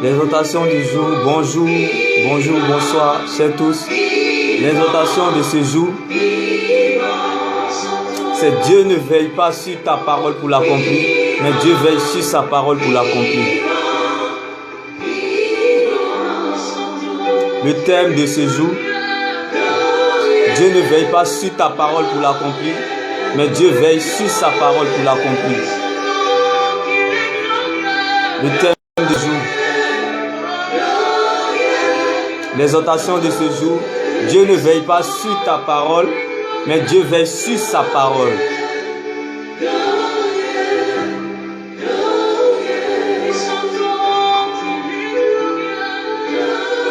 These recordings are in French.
L'exhortation du jour, bonjour, bonjour, bonsoir, chers tous. L'exhortation de ce jour, c'est Dieu ne veille pas sur ta parole pour l'accomplir, mais Dieu veille sur sa parole pour l'accomplir. Le thème de ce jour, Dieu ne veille pas sur ta parole pour l'accomplir, mais Dieu veille sur sa parole pour l'accomplir. Le thème du jour, l'exhortation de ce jour, Dieu ne veille pas sur ta parole, mais Dieu veille sur sa parole.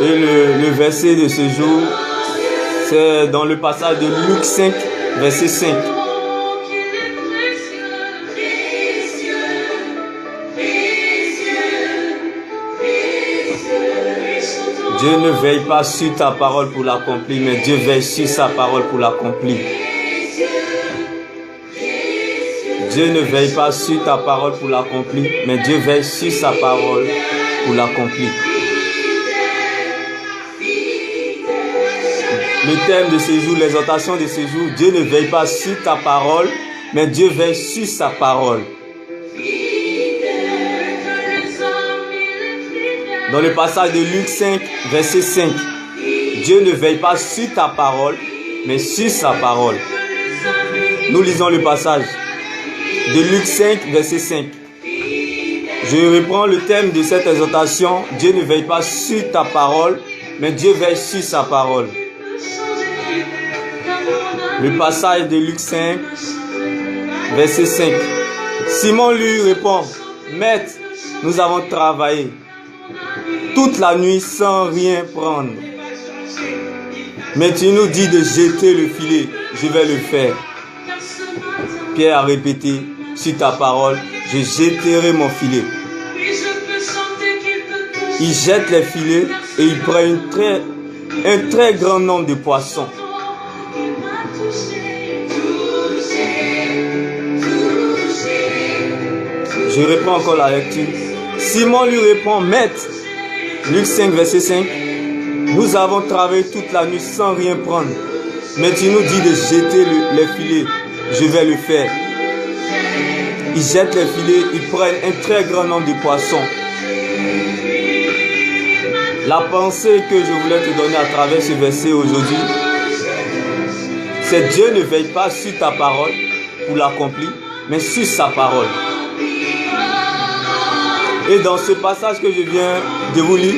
Et le verset de ce jour, c'est dans le passage de Luc 5, verset 5. Dieu ne veille pas sur ta parole pour l'accomplir, mais Dieu veille sur sa parole pour l'accomplir. Dieu ne veille pas sur ta parole pour l'accomplir, mais Dieu veille sur sa parole pour l'accomplir. Le thème de ce jour, l'exhortation de ce jour, Dieu ne veille pas sur ta parole, mais Dieu veille sur sa parole. Dans le passage de Luc 5, verset 5, Dieu ne veille pas sur ta parole, mais sur sa parole. Nous lisons le passage de Luc 5, verset 5. Je reprends le thème de cette exhortation. Dieu ne veille pas sur ta parole, mais Dieu veille sur sa parole. Le passage de Luc 5, verset 5. Simon lui répond, « Maître, nous avons travaillé toute la nuit sans rien prendre. Mais tu nous dis de jeter le filet, je vais le faire. » Pierre a répété, « Sur ta parole, je jetterai mon filet. » Il jette les filets et il prend un très grand nombre de poissons. Je reprends encore la lecture. Simon lui répond, « Maître, Luc 5, verset 5, nous avons travaillé toute la nuit sans rien prendre, mais tu nous dis de jeter les filets, je vais le faire. » Ils jettent les filets, ils prennent un très grand nombre de poissons. La pensée que je voulais te donner à travers ce verset aujourd'hui, c'est Dieu ne veille pas sur ta parole pour l'accomplir, mais sur sa parole. Et dans ce passage que je viens de vous lire,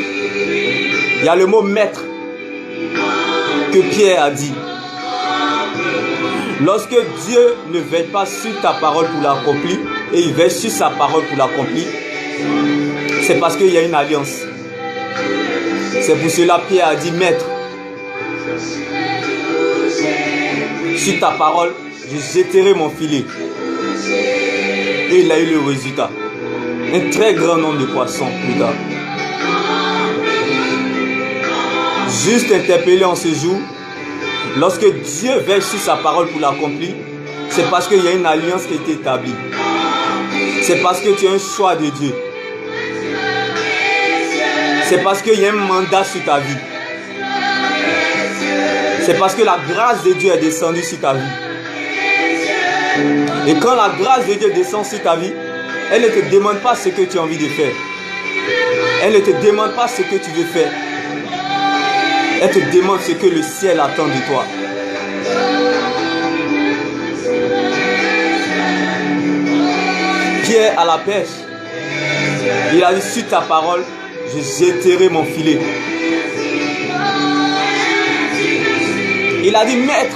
il y a le mot maître que Pierre a dit. Lorsque Dieu ne veille pas sur ta parole pour l'accomplir, et il veille sur sa parole pour l'accomplir, c'est parce qu'il y a une alliance. C'est pour cela que Pierre a dit, maître, sur ta parole, je jetterai mon filet. Et il a eu le résultat. Un très grand nombre de poissons plus tard. Juste interpellé en ce jour, lorsque Dieu veille sur sa parole pour l'accomplir, c'est parce qu'il y a une alliance qui a été établie. C'est parce que tu as un choix de Dieu. C'est parce qu'il y a un mandat sur ta vie. C'est parce que la grâce de Dieu est descendue sur ta vie. Et quand la grâce de Dieu descend sur ta vie, elle ne te demande pas ce que tu as envie de faire. Elle ne te demande pas ce que tu veux faire. Elle te demande ce que le ciel attend de toi. Pierre à la pêche, il a dit, sur ta parole, je jetterai mon filet. Il a dit, maître.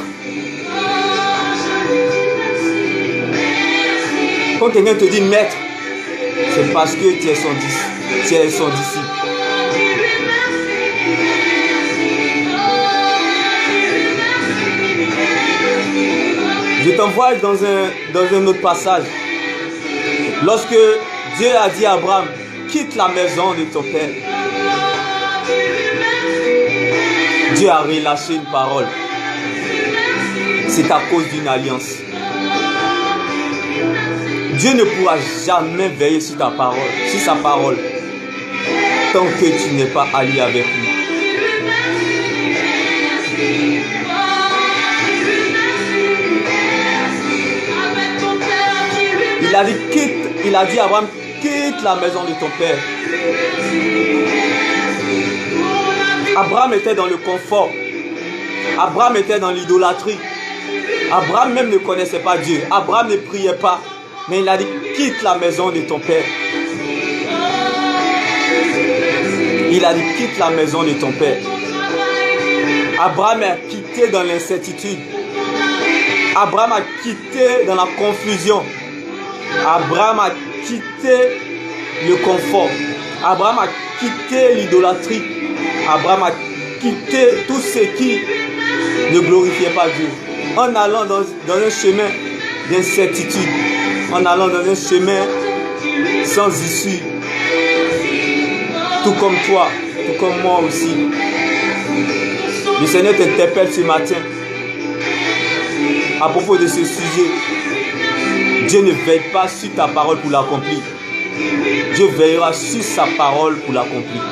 Quand quelqu'un te dit maître, c'est parce que tu es son disciple. Je t'envoie dans un autre passage. Lorsque Dieu a dit à Abraham, quitte la maison de ton père. Dieu a relâché une parole. C'est à cause d'une alliance. Dieu ne pourra jamais veiller sur ta parole, sur sa parole, tant que tu n'es pas allié avec lui. Il a dit à Abraham, quitte la maison de ton père. Abraham était dans le confort. Abraham était dans l'idolâtrie. Abraham même ne connaissait pas Dieu. Abraham ne priait pas. Mais il a dit, quitte la maison de ton père. Il a dit, quitte la maison de ton père. Abraham a quitté dans l'incertitude. Abraham a quitté dans la confusion. Abraham a quitté le confort. Abraham a quitté l'idolâtrie. Abraham a quitté tout ce qui ne glorifiait pas Dieu. En allant dans un chemin d'incertitude. En allant dans un chemin sans issue. Tout comme toi, tout comme moi aussi. Le Seigneur t'interpelle ce matin à propos de ce sujet. Dieu ne veille pas sur ta parole pour l'accomplir. Dieu veillera sur sa parole pour l'accomplir.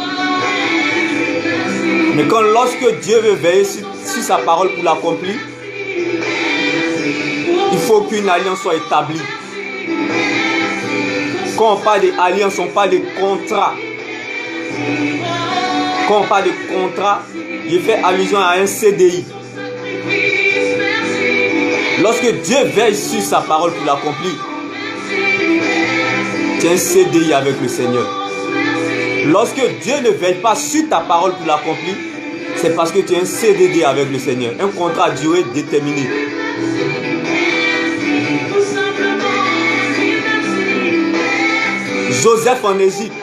Mais lorsque Dieu veut veiller sur sa parole pour l'accomplir, il faut qu'une alliance soit établie. Quand on parle d'alliance, on parle de contrat. Quand on parle de contrat, il fait allusion à un CDI. Lorsque Dieu veille sur sa parole pour l'accomplir, tu as un CDI avec le Seigneur. Lorsque Dieu ne veille pas sur ta parole pour l'accomplir, c'est parce que tu as un CDD avec le Seigneur, un contrat à durée déterminée. Joseph en Égypte,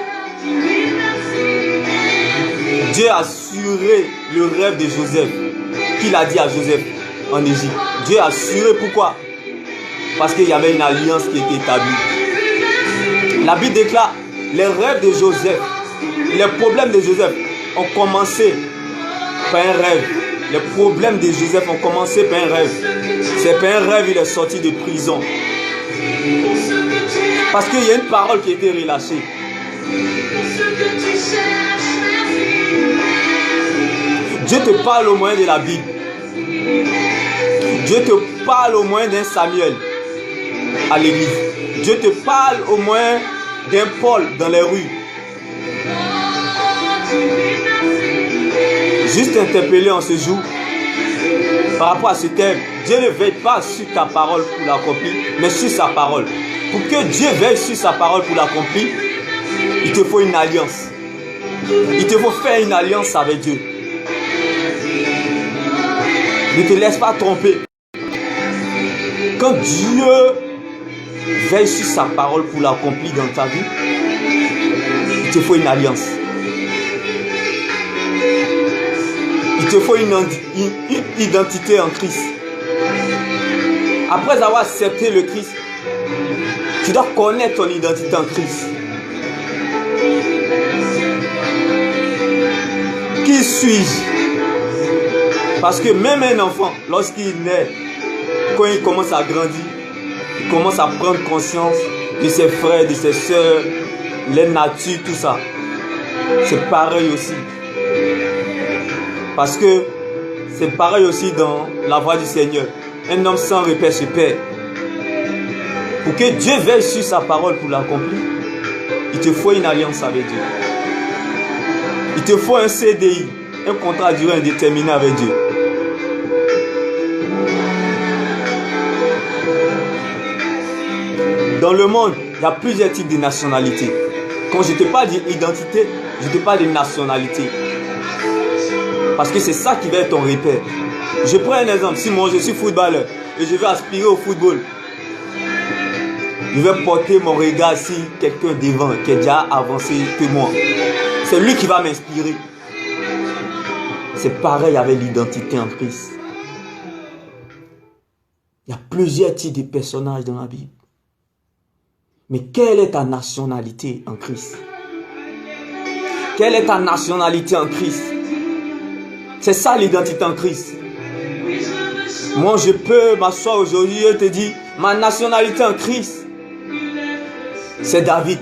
Dieu a assuré le rêve de Joseph, qu'il a dit à Joseph en Égypte. Dieu a assuré, pourquoi? Parce qu'il y avait une alliance qui était établie. La Bible déclare, les rêves de Joseph, les problèmes de Joseph ont commencé par un rêve. Les problèmes de Joseph ont commencé par un rêve. C'est par un rêve qu'il est sorti de prison. Parce qu'il y a une parole qui a été relâchée. Dieu te parle au moyen de la Bible. Dieu te parle au moyen d'un Samuel à l'église. Dieu te parle au moyen d'un Paul dans les rues. Juste interpellé en ce jour par rapport à ce thème. Dieu ne veille pas sur ta parole pour l'accomplir, mais sur sa parole. Pour que Dieu veille sur sa parole pour l'accomplir, il te faut une alliance. Il te faut faire une alliance avec Dieu. Ne te laisse pas tromper. Quand Dieu veille sur sa parole pour l'accomplir dans ta vie, il te faut une alliance. Il te faut une identité en Christ. Après avoir accepté le Christ, tu dois connaître ton identité en Christ. Qui suis-je? Parce que même un enfant, lorsqu'il naît, quand il commence à grandir, il commence à prendre conscience de ses frères, de ses soeurs, les natures, tout ça. C'est pareil aussi. Parce que c'est pareil aussi dans la voie du Seigneur. Un homme sans repère se perd. Pour que Dieu veille sur sa parole pour l'accomplir, il te faut une alliance avec Dieu. Il te faut un CDI, un contrat à durée indéterminée avec Dieu. Dans le monde, il y a plusieurs types de nationalités. Quand je te parle d'identité, je te parle de nationalité. Parce que c'est ça qui va être ton repère. Je prends un exemple. Si moi je suis footballeur et je veux aspirer au football, je vais porter mon regard sur quelqu'un devant qui est déjà avancé que moi. C'est lui qui va m'inspirer. C'est pareil avec l'identité en Christ. Il y a plusieurs types de personnages dans la Bible. Mais quelle est ta nationalité en Christ? Quelle est ta nationalité en Christ? C'est ça l'identité en Christ. Moi, je peux m'asseoir aujourd'hui et te dire, ma nationalité en Christ, c'est David.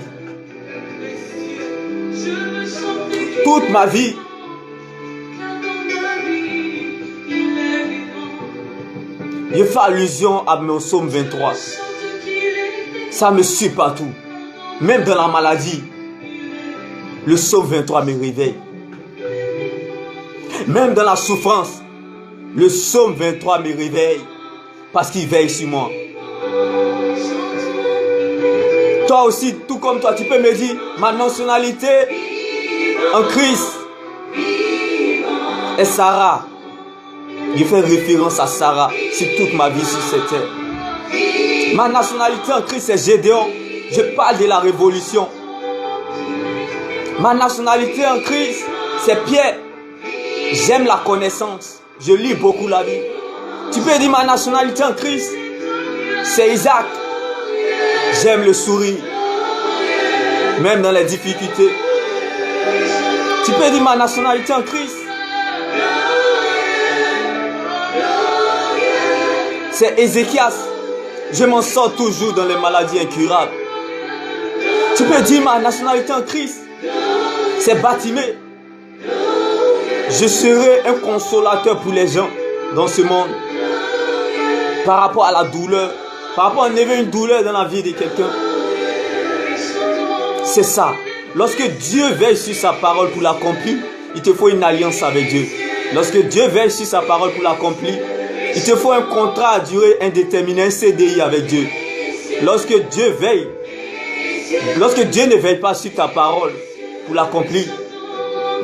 toute ma vie. Je fais allusion à mon psaume 23. Ça me suit partout. Même dans la maladie, le psaume 23 me réveille. Même dans la souffrance, le psaume 23 me réveille. Parce qu'il veille sur moi. Toi aussi, tout comme toi, tu peux me dire, ma nationalité en Christ est Sarah. Je fais référence à Sarah sur toute ma vie sur cette terre. Ma nationalité en Christ est Gédéon. Je parle de la révolution. Ma nationalité en Christ, c'est Pierre. J'aime la connaissance. Je lis beaucoup la Bible. Tu peux dire ma nationalité en Christ, c'est Isaac. J'aime le sourire. Même dans les difficultés. Tu peux dire ma nationalité en Christ, c'est Ézéchias. Je m'en sors toujours dans les maladies incurables. Tu peux dire ma nationalité en Christ, c'est Bartimée. Je serai un consolateur pour les gens dans ce monde. Par rapport à la douleur, par rapport à une douleur dans la vie de quelqu'un. C'est ça. Lorsque Dieu veille sur sa parole pour l'accomplir, il te faut une alliance avec Dieu. Lorsque Dieu veille sur sa parole pour l'accomplir, il te faut un contrat à durée indéterminée, un CDI avec Dieu. Lorsque Dieu ne veille pas sur ta parole pour l'accomplir,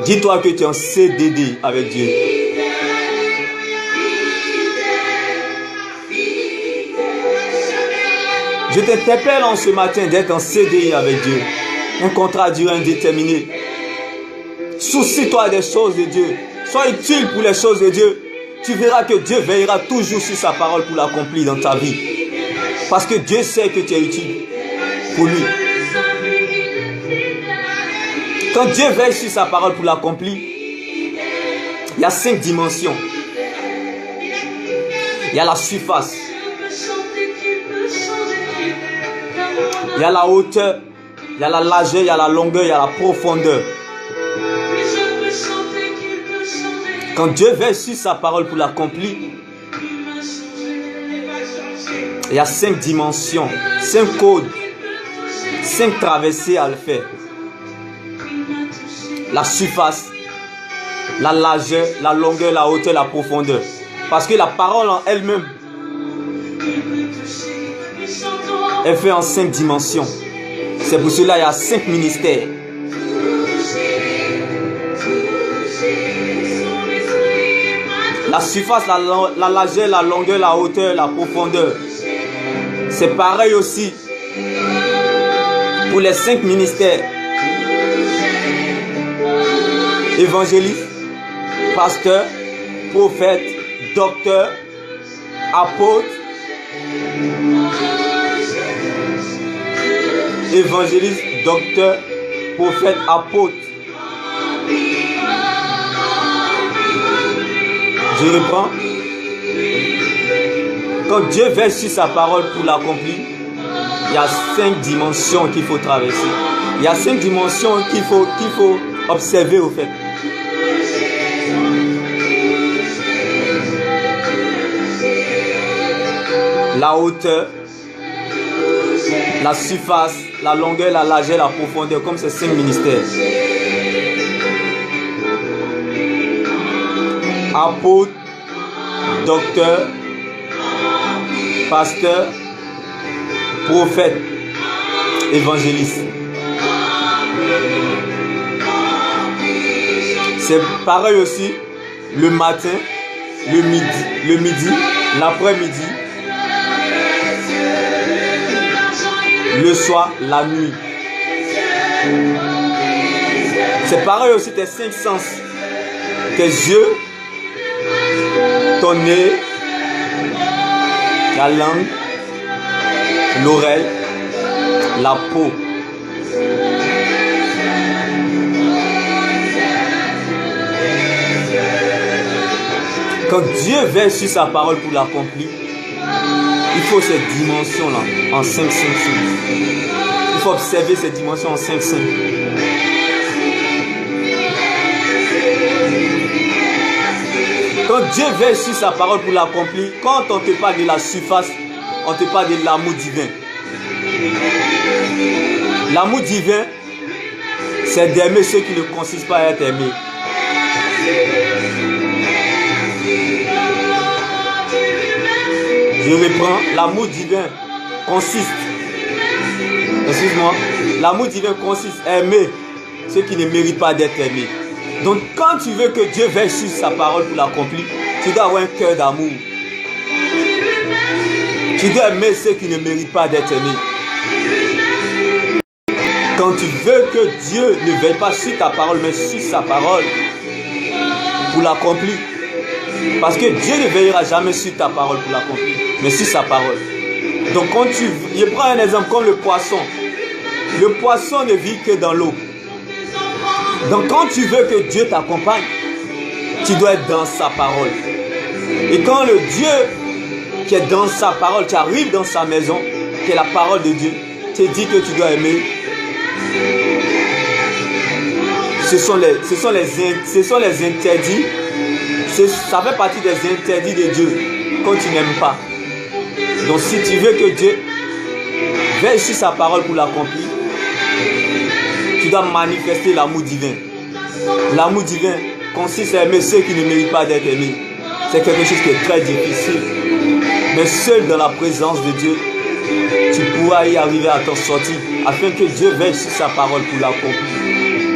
dis-toi que tu es en CDD avec Dieu. Je t'interpelle en ce matin d'être en CDI avec Dieu. Un contrat à durée indéterminée. Soucie-toi des choses de Dieu. Sois utile pour les choses de Dieu. Tu verras que Dieu veillera toujours sur sa parole pour l'accomplir dans ta vie. Parce que Dieu sait que tu es utile pour lui. Quand Dieu veille sur sa parole pour l'accomplir, il y a 5 dimensions. Il y a la surface. Il y a la hauteur, il y a la largeur, il y a la longueur, il y a la profondeur. Quand Dieu veille sur sa parole pour l'accomplir, il y a 5 dimensions, 5 codes, 5 traversées à le faire. La surface, la largeur, la longueur, la hauteur, la profondeur. Parce que la parole en elle-même, elle fait en 5 dimensions. C'est pour cela qu'il y a 5 ministères. La surface, la largeur, la longueur, la hauteur, la profondeur. C'est pareil aussi pour les 5 ministères. Évangéliste, pasteur, prophète, docteur, apôtre, évangéliste, docteur, prophète, apôtre. Je reprends. Quand Dieu veille sur sa parole pour l'accomplir, il y a 5 dimensions qu'il faut traverser. Il y a 5 dimensions qu'il faut observer au fait. La hauteur, la surface, la longueur, la largeur, la profondeur, comme ces 5 ministères. Apôtre, docteur, pasteur, prophète, évangéliste. C'est pareil aussi le matin, le midi, l'après-midi, le soir, la nuit. C'est pareil aussi tes 5 sens. Tes yeux, ton nez, la langue, l'oreille, la peau. Quand Dieu veille sur sa parole pour l'accomplir, il faut cette dimension-là en 5. Il faut observer cette dimension en 5. Dieu veille sur sa parole pour l'accomplir. Quand on te parle de la surface, on te parle de l'amour divin. L'amour divin, c'est d'aimer ceux qui ne consistent pas à être aimés. Je reprends, l'amour divin consiste, excuse-moi, l'amour divin consiste à aimer ceux qui ne méritent pas d'être aimés. Donc quand tu veux que Dieu veille sur sa parole pour l'accomplir, tu dois avoir un cœur d'amour. Tu dois aimer ceux qui ne méritent pas d'être aimés. Quand tu veux que Dieu ne veille pas sur ta parole, mais sur sa parole pour l'accomplir. Parce que Dieu ne veillera jamais sur ta parole pour l'accomplir, mais sur sa parole. Donc quand je prends un exemple comme le poisson. Le poisson ne vit que dans l'eau. Donc quand tu veux que Dieu t'accompagne, tu dois être dans sa parole. Et quand le Dieu qui est dans sa parole, tu arrives dans sa maison, qui est la parole de Dieu, te dit que tu dois aimer. Ce sont les interdits. Ça fait partie des interdits de Dieu quand tu n'aimes pas. Donc si tu veux que Dieu veille sur sa parole pour l'accomplir, tu dois manifester l'amour divin. L'amour divin consiste à aimer ceux qui ne méritent pas d'être aimés. C'est quelque chose qui est très difficile. Mais seul dans la présence de Dieu, tu pourras y arriver à t'en sortir, afin que Dieu veille sur sa parole pour l'accomplir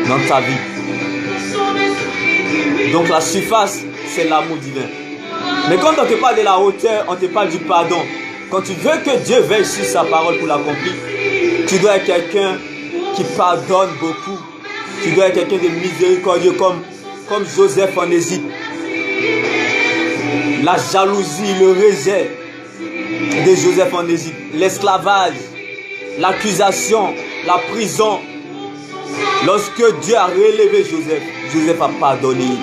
dans ta vie. Donc la surface, c'est l'amour divin. Mais quand on te parle de la hauteur, on te parle du pardon. Quand tu veux que Dieu veille sur sa parole pour l'accomplir, tu dois être quelqu'un qui pardonne beaucoup. Tu dois être quelqu'un de miséricordieux comme Joseph en Égypte. La jalousie, le rejet de Joseph en Égypte, l'esclavage, l'accusation, la prison. Lorsque Dieu a relevé Joseph, Joseph a pardonné.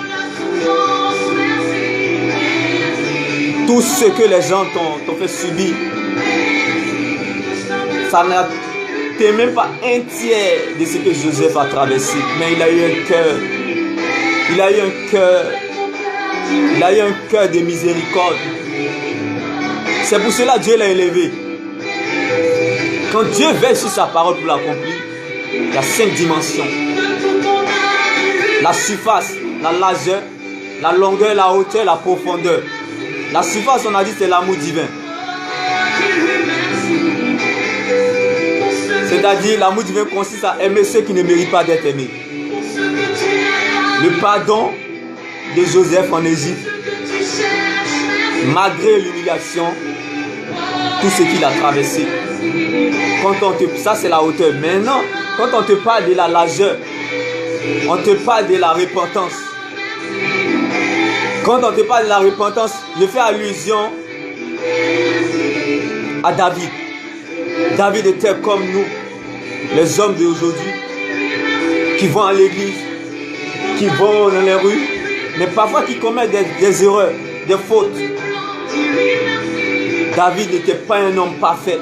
Tout ce que les gens t'ont fait subir, ça n'était même pas un tiers de ce que Joseph a traversé. Mais il a eu un cœur. Il a eu un cœur. Il a eu un cœur de miséricorde. C'est pour cela que Dieu l'a élevé. Quand Dieu veille sur sa parole pour l'accomplir, il y a 5 dimensions. La surface, la largeur, la longueur, la hauteur, la profondeur. La surface, on a dit, c'est l'amour divin. C'est-à-dire, l'amour divin consiste à aimer ceux qui ne méritent pas d'être aimés. Le pardon de Joseph en Égypte, malgré l'humiliation, tout ce qu'il a traversé. Ça, c'est la hauteur. Maintenant, quand on te parle de la largeur, on te parle de la repentance. Quand on te parle de la repentance, je fais allusion à David. David était comme nous, les hommes d'aujourd'hui, qui vont à l'église, qui vont dans les rues, mais parfois qui commettent des erreurs, des fautes. David n'était pas un homme parfait,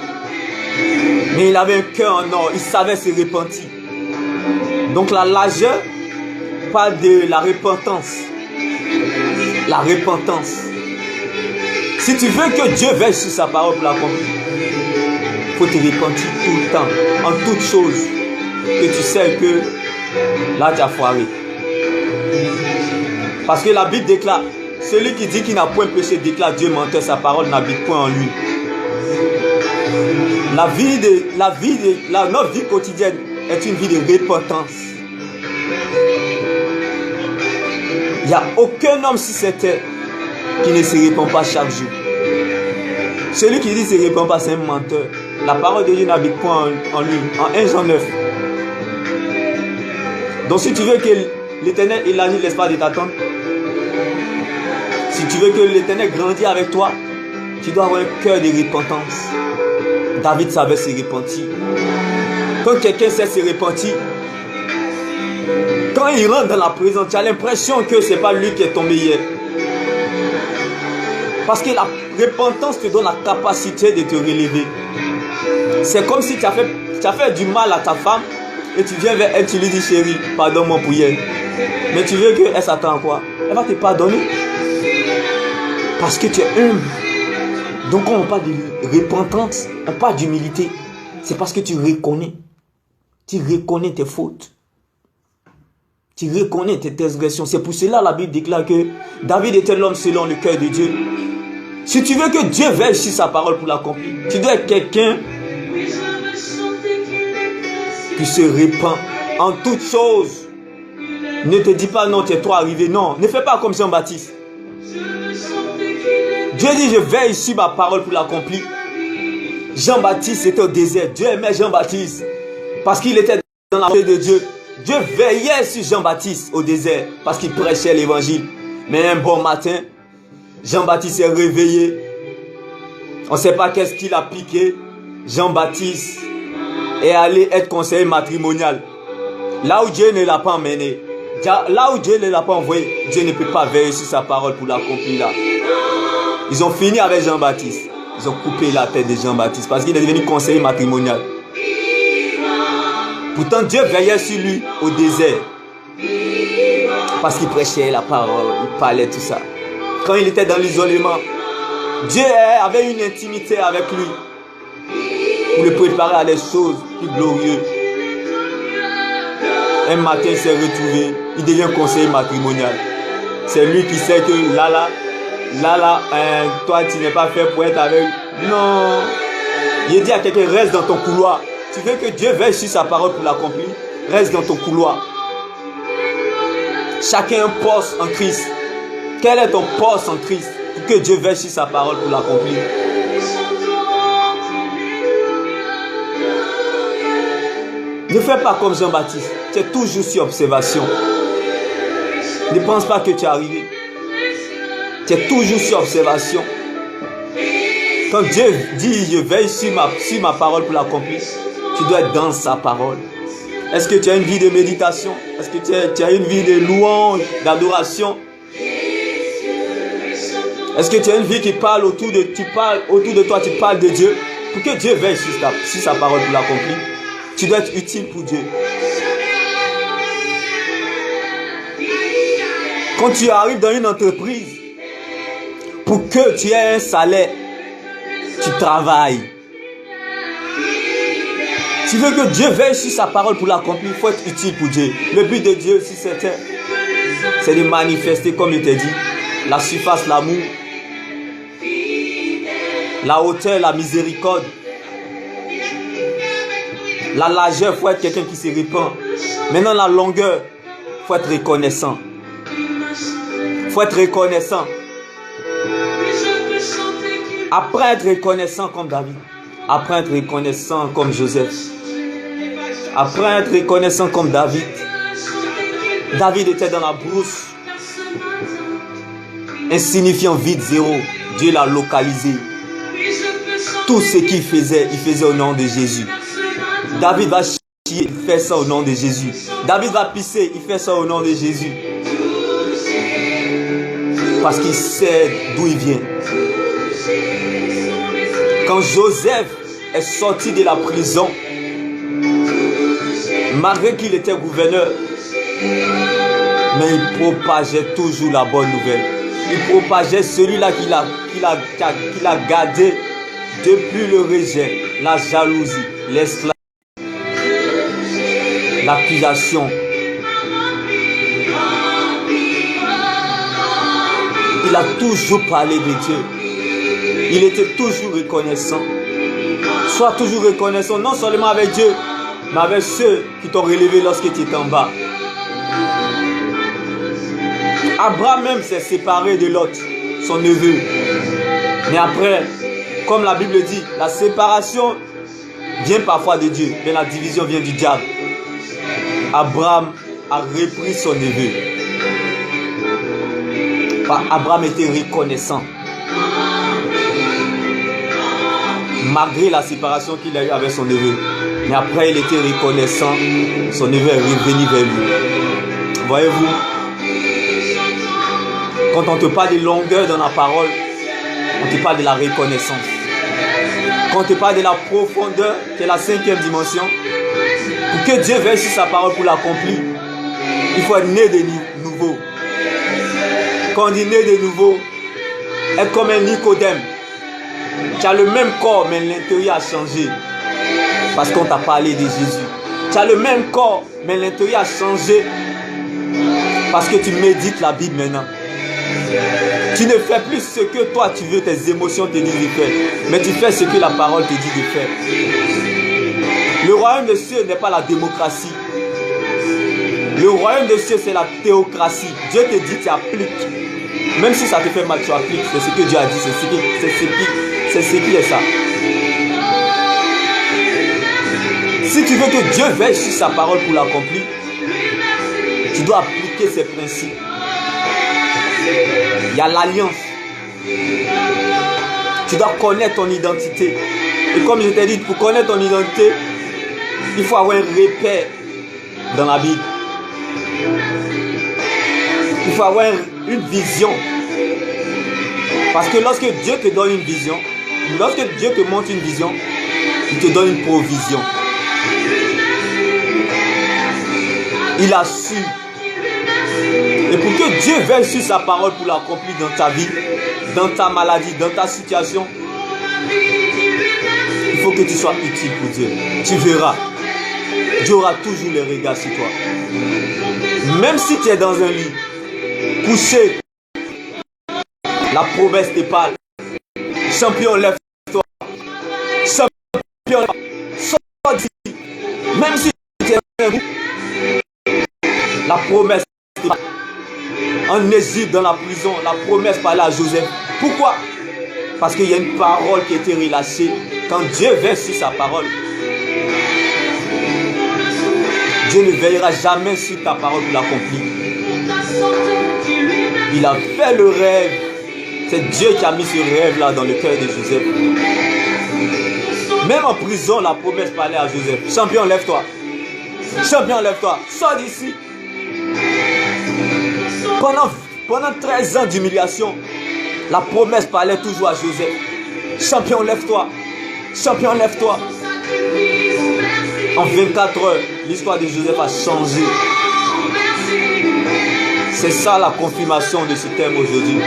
mais il avait un cœur en or, il savait se repentir. Donc la largeur parle de la repentance. La repentance. Si tu veux que Dieu veille sur sa parole pour l'accomplir, il faut te repentir tout le temps, en toutes choses, que tu sais que là tu as foiré. Parce que la Bible déclare, celui qui dit qu'il n'a point péché déclare Dieu menteur, sa parole n'habite point en lui. Notre vie quotidienne est une vie de repentance. Il n'y a aucun homme sur cette terre qui ne se répand pas chaque jour. Celui qui dit qu'il ne se répand pas, c'est un menteur. La parole de Dieu n'habite point en lui. En 1 Jean 9. Donc si tu veux que l'Éternel élargisse l'espace de ta tente, si tu veux que l'Éternel grandisse avec toi, tu dois avoir un cœur de repentance. David savait se repentir. Quand quelqu'un sait se repentir, quand il rentre dans la présence, tu as l'impression que ce n'est pas lui qui est tombé hier. Parce que la repentance te donne la capacité de te relever. C'est comme si tu as fait du mal à ta femme et tu viens vers elle, tu lui dis chérie, pardonne-moi pour hier. Mais tu veux qu'elle s'attend à quoi? Elle va te pardonner. Parce que tu es humble. Donc quand on parle de repentance, on parle d'humilité. C'est parce que tu reconnais. Tu reconnais tes fautes. Tu reconnais tes transgressions. C'est pour cela la Bible déclare que David était l'homme selon le cœur de Dieu. Si tu veux que Dieu veille sur sa parole pour l'accomplir, tu dois être quelqu'un qui se répand en toutes choses. Ne te dis pas non, tu es trop arrivé. Non, ne fais pas comme Jean-Baptiste. Dieu dit, je veille sur ma parole pour l'accomplir. Jean-Baptiste était au désert. Dieu aimait Jean-Baptiste parce qu'il était dans la volonté de Dieu. Dieu veillait sur Jean-Baptiste au désert parce qu'il prêchait l'évangile. Mais un bon matin, Jean-Baptiste s'est réveillé. On ne sait pas qu'est-ce qu'il a piqué. Jean-Baptiste est allé être conseiller matrimonial. Là où Dieu ne l'a pas emmené. Là où Dieu ne l'a pas envoyé. Dieu ne peut pas veiller sur sa parole pour l'accomplir là. Ils ont fini avec Jean-Baptiste. Ils ont coupé la tête de Jean-Baptiste parce qu'il est devenu conseiller matrimonial. Pourtant Dieu veillait sur lui au désert. Parce qu'il prêchait la parole. Il parlait tout ça. Quand il était dans l'isolement, Dieu avait une intimité avec lui pour le préparer à des choses plus glorieuses. Un matin, il s'est retrouvé, il devient conseiller matrimonial. C'est lui qui sait que là, toi, tu n'es pas fait pour être avec lui. Non. Il dit à quelqu'un, reste dans ton couloir. Tu veux que Dieu veille sur sa parole pour l'accomplir? Reste dans ton couloir. Chacun a un poste en Christ. Quel est ton poste en Christ pour que Dieu veille sur sa parole pour l'accomplir? Ne fais pas comme Jean-Baptiste. Tu es toujours sur observation. Ne pense pas que tu es arrivé. Tu es toujours sur observation. Quand Dieu dit je veille sur ma parole pour l'accomplir, tu dois être dans sa parole. Est-ce que tu as une vie de méditation? Est-ce que tu as une vie de louange, d'adoration? Est-ce que tu as une vie qui parle autour de toi, tu parles de Dieu? Pour que Dieu veille sur sa parole pour l'accomplir, tu dois être utile pour Dieu. Quand tu arrives dans une entreprise, pour que tu aies un salaire, tu travailles. Tu veux que Dieu veille sur sa parole pour l'accomplir, il faut être utile pour Dieu. Le but de Dieu, si c'est de manifester, comme il t'a dit, la surface, l'amour, la hauteur, la miséricorde, la largeur, il faut être quelqu'un qui se répand. Maintenant, la longueur, il faut être reconnaissant. Il faut être reconnaissant. Apprends à être reconnaissant comme David. Apprends à être reconnaissant comme Joseph. Apprends à être reconnaissant comme David. David était dans la brousse. Insignifiant, vide, zéro. Dieu l'a localisé. Tout ce qu'il faisait, il faisait au nom de Jésus. David va chier, il fait ça au nom de Jésus. David va pisser, il fait ça au nom de Jésus. Parce qu'il sait d'où il vient. Quand Joseph est sorti de la prison, malgré qu'il était gouverneur, mais il propageait toujours la bonne nouvelle. Il propageait celui-là qu'il a gardé depuis le rejet, la jalousie, l'esclavage, l'accusation. Il a toujours parlé de Dieu. Il était toujours reconnaissant. Sois toujours reconnaissant, non seulement avec Dieu, mais avec ceux qui t'ont relevé lorsque tu étais en bas. Abraham même s'est séparé de Lot, son neveu. Mais après, comme la Bible dit, la séparation vient parfois de Dieu, mais la division vient du diable. Abraham a repris son neveu. Abraham était reconnaissant. Malgré la séparation qu'il a eue avec son neveu. Mais après, il était reconnaissant. Son neveu est revenu vers lui. Voyez-vous, quand on te parle de longueur dans la parole, on te parle de la reconnaissance. Quand on te parle de la profondeur, qui est la 5e dimension, pour que Dieu veille sur sa parole pour l'accomplir, il faut être né de nouveau. Quand on dit né de nouveau, Être comme un Nicodème. Tu as le même corps, mais l'intérieur a changé. Parce qu'on t'a parlé de Jésus. Tu as le même corps, mais l'intérieur a changé. Parce que tu médites la Bible maintenant. Tu ne fais plus ce que toi tu veux, tes émotions te disent de faire. Mais tu fais ce que la parole te dit de faire. Le royaume des cieux n'est pas la démocratie. Le royaume des cieux, c'est la théocratie. Dieu te dit, tu appliques. Même si ça te fait mal, tu appliques. C'est ce que Dieu a dit. C'est ce qui est ça. Si tu veux que Dieu veille sur sa parole pour l'accomplir, tu dois appliquer ses principes. Il y a l'alliance. Tu dois connaître ton identité. Et comme je t'ai dit, pour connaître ton identité, il faut avoir un repère dans la Bible. Il faut avoir une vision. Parce que lorsque Dieu te donne une vision, lorsque Dieu te montre une vision, il te donne une provision. Il a su. Et pour que Dieu veille sur sa parole pour l'accomplir dans ta vie, dans ta maladie, dans ta situation, il faut que tu sois utile pour Dieu. Tu verras. Dieu aura toujours les regards sur toi. Même si tu es dans un lit, couché, la promesse te parle. Champion, lève-toi. Champion, sors d'ici. Même si tu es dans un lit, la promesse te parle. En Égypte, dans la prison, la promesse parlait à Joseph. Pourquoi? Parce qu'il y a une parole qui a été relâchée. Quand Dieu veille sur sa parole, Dieu ne veillera jamais sur ta parole pour l'accomplir. Il a fait le rêve. C'est Dieu qui a mis ce rêve-là dans le cœur de Joseph. Même en prison, la promesse parlait à Joseph. Champion, lève-toi. Champion, lève-toi. Sors d'ici. Pendant 13 ans d'humiliation, la promesse parlait toujours à Joseph. Champion, lève-toi. Champion, lève-toi. En 24 heures, l'histoire de Joseph a changé. C'est ça la confirmation de ce thème aujourd'hui.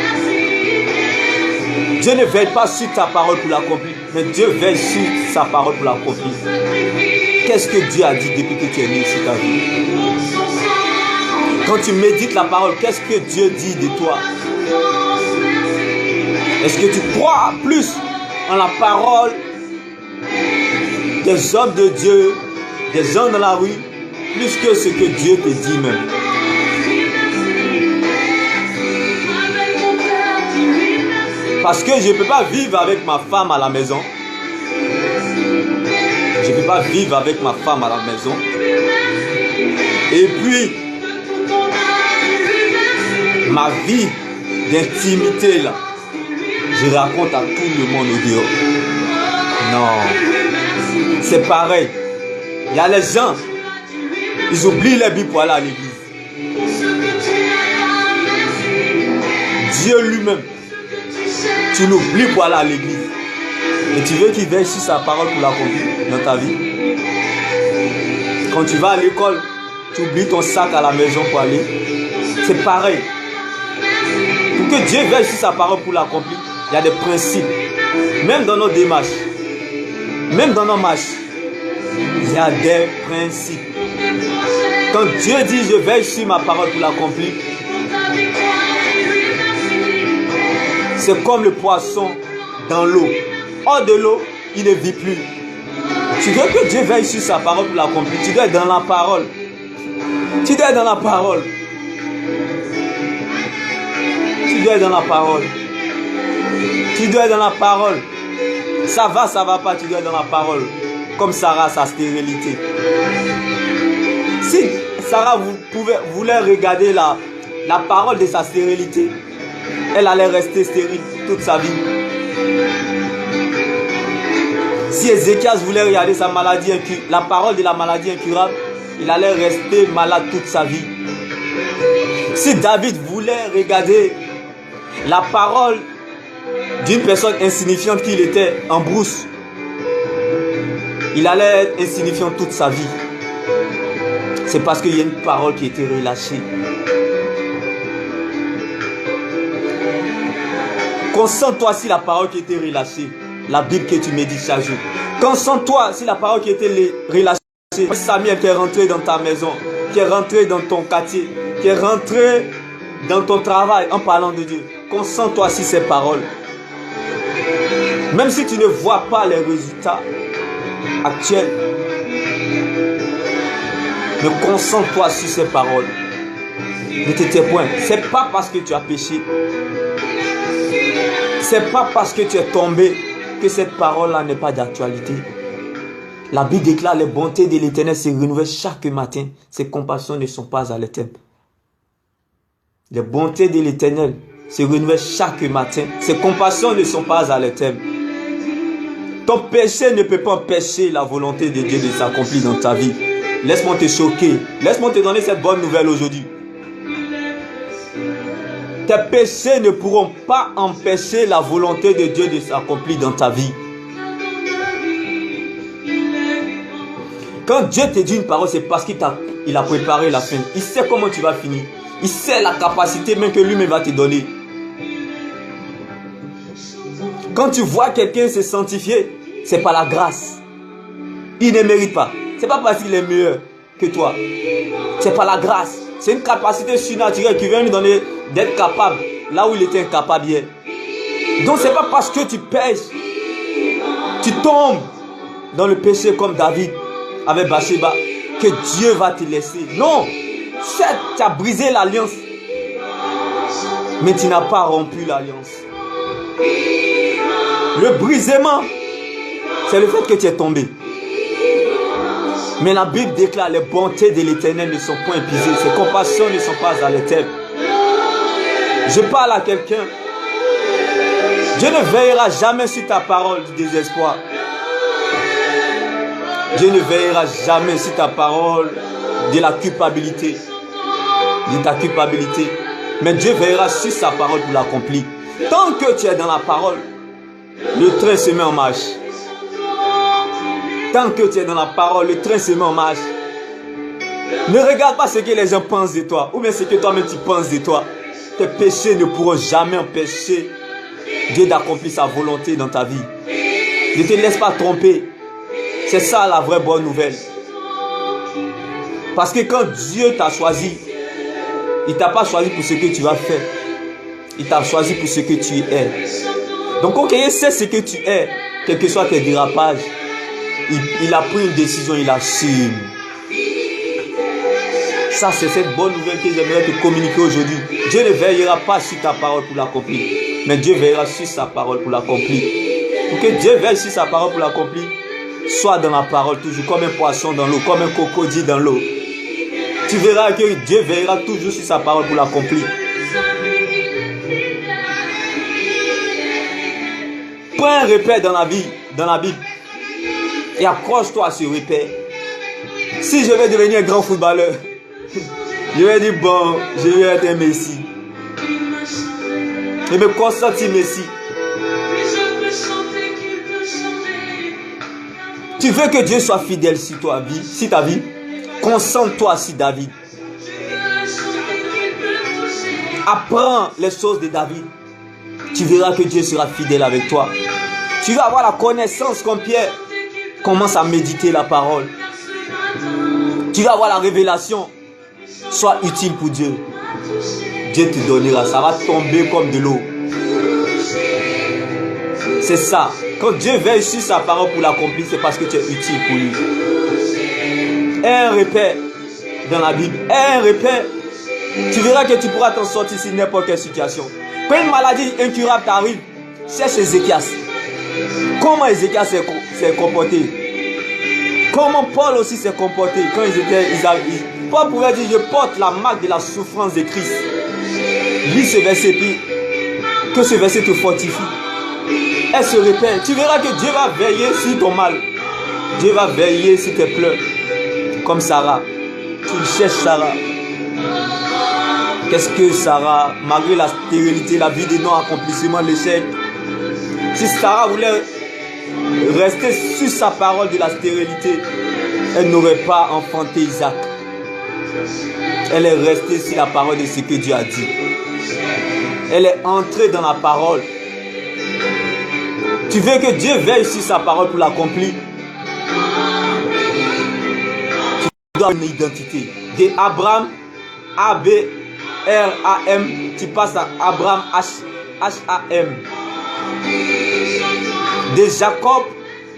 Dieu ne veille pas sur ta parole pour l'accomplir, mais Dieu veille sur sa parole pour l'accomplir. Qu'est-ce que Dieu a dit depuis que tu es né sur ta vie? Quand tu médites la parole, qu'est-ce que Dieu dit de toi? Est-ce que tu crois plus en la parole des hommes de Dieu, des gens dans la rue, plus que ce que Dieu te dit même? Parce que je ne peux pas vivre avec ma femme à la maison. Je ne peux pas vivre avec ma femme à la maison. Et puis, ma vie d'intimité là, je raconte à tout le monde au dehors. Non. C'est pareil. Il y a les gens, ils oublient les Bibles pour aller à l'église. Dieu lui-même, tu l'oublies pour aller à l'église. Et tu veux qu'il veille sur sa parole pour l'accomplir dans ta vie. Quand tu vas à l'école, tu oublies ton sac à la maison pour aller. C'est pareil. Pour que Dieu veille sur sa parole pour l'accomplir, il y a des principes. Même dans nos démarches, même dans nos marches, il y a des principes. Quand Dieu dit je veille sur ma parole pour l'accomplir, c'est comme le poisson dans l'eau. Hors de l'eau, il ne vit plus. Tu veux que Dieu veille sur sa parole pour l'accomplir, tu dois être dans la parole. Tu dois être dans la parole. Tu dois être dans la parole. Tu dois être dans la parole. Ça va pas, tu dois être dans la parole. Comme Sarah, sa stérilité. Si Sarah voulait regarder la parole de sa stérilité, elle allait rester stérile toute sa vie. Si Ézéchias voulait regarder sa maladie, la parole de la maladie incurable, il allait rester malade toute sa vie. Si David voulait regarder la parole d'une personne insignifiante qu'il était en brousse, il allait être insignifiant toute sa vie. C'est parce qu'il y a une parole qui a été relâchée. Concentre-toi sur la parole qui était relâchée. La Bible que tu médites chaque jour. Concentre-toi sur la parole qui était relâchée. Samuel qui est rentré dans ta maison, qui est rentré dans ton quartier, qui est rentré dans ton travail en parlant de Dieu. Concentre-toi sur ces paroles. Même si tu ne vois pas les résultats actuels, mais concentre-toi sur ces paroles. Ne te tais point. C'est pas parce que tu as péché, c'est pas parce que tu es tombé que cette parole-là n'est pas d'actualité. La Bible déclare les bontés de l'Éternel se renouvellent chaque matin. Ses compassions ne sont pas à l'éternel. Les bontés de l'Éternel se renouvellent chaque matin. Ses compassions ne sont pas à l'éternel. Ton péché ne peut pas empêcher la volonté de Dieu de s'accomplir dans ta vie. Laisse-moi te choquer. Laisse-moi te donner cette bonne nouvelle aujourd'hui. Tes péchés ne pourront pas empêcher la volonté de Dieu de s'accomplir dans ta vie. Quand Dieu te dit une parole, c'est parce qu'il a préparé la fin. Il sait comment tu vas finir. Il sait la capacité même que lui-même va te donner. Quand tu vois quelqu'un se sanctifier, c'est par la grâce. Il ne mérite pas. C'est pas parce qu'il est meilleur que toi. C'est par la grâce. C'est une capacité surnaturelle qui vient lui donner d'être capable là où il était incapable hier. Donc c'est pas parce que tu pèches, tu tombes dans le péché comme David avec Bathsheba que Dieu va te laisser. Non, certes tu as brisé l'alliance, mais tu n'as pas rompu l'alliance. Le brisement, c'est le fait que tu es tombé. Mais la Bible déclare les bontés de l'Éternel ne sont point épuisées. Ses compassions ne sont pas à l'éternel. Je parle à quelqu'un. Dieu ne veillera jamais sur ta parole du désespoir. Dieu ne veillera jamais sur ta parole de la culpabilité. De ta culpabilité. Mais Dieu veillera sur sa parole pour l'accomplir. Tant que tu es dans la parole, le train se met en marche. Tant que tu es dans la parole, le train se met en marche. Ne regarde pas ce que les gens pensent de toi, ou bien ce que toi-même tu penses de toi. Tes péchés ne pourront jamais empêcher Dieu d'accomplir sa volonté dans ta vie. Ne te laisse pas tromper. C'est ça la vraie bonne nouvelle. Parce que quand Dieu t'a choisi, il ne t'a pas choisi pour ce que tu vas faire. Il t'a choisi pour ce que tu es. Donc quand quelqu'un sait ce que tu es, quels que soient tes dérapages, il a pris une décision, il assume. Ça, c'est cette bonne nouvelle que j'aimerais te communiquer aujourd'hui. Dieu ne veillera pas sur ta parole pour l'accomplir, mais Dieu veillera sur sa parole pour l'accomplir. Pour que Dieu veille sur sa parole pour l'accomplir, sois dans la parole toujours, comme un poisson dans l'eau, comme un crocodile dans l'eau. Tu verras que Dieu veillera toujours sur sa parole pour l'accomplir. Prends un repère dans la vie, dans la Bible, et accroche-toi à ce repère. Si je vais devenir un grand footballeur, je vais dire bon, je vais être un Messi. Je me concentre sur Messi. Tu veux que Dieu soit fidèle sur ta vie, concentre-toi sur David. Apprends les choses de David. Tu verras que Dieu sera fidèle avec toi. Tu vas avoir la connaissance comme Pierre. Commence à méditer la parole. Tu vas avoir la révélation. Sois utile pour Dieu. Dieu te donnera. Ça va tomber comme de l'eau. C'est ça. Quand Dieu veille sur sa parole pour l'accomplir, c'est parce que tu es utile pour lui. Un repère dans la Bible. Un repère. Tu verras que tu pourras t'en sortir sur n'importe quelle situation. Quand une maladie incurable t'arrive, cherche Ézéchias. Comment Ézéchias s'est comporté? Comment Paul aussi s'est comporté quand Paul pouvait dire: je porte la marque de la souffrance de Christ. Lis ce verset, puis que ce verset te fortifie. Elle se répète. Tu verras que Dieu va veiller sur ton mal. Dieu va veiller sur tes pleurs. Comme Sarah. Tu cherches Sarah. Qu'est-ce que Sarah, malgré la stérilité, la vie de non-accomplissement, l'échec, si Sarah voulait rester sur sa parole de la stérilité, elle n'aurait pas enfanté Isaac. Elle est restée sur la parole de ce que Dieu a dit. Elle est entrée dans la parole Tu veux que Dieu veille sur sa parole pour l'accomplir. Tu dois une identité. De Abraham, A-B-R-A-M, tu passes à Abraham, H-A-M. De Jacob,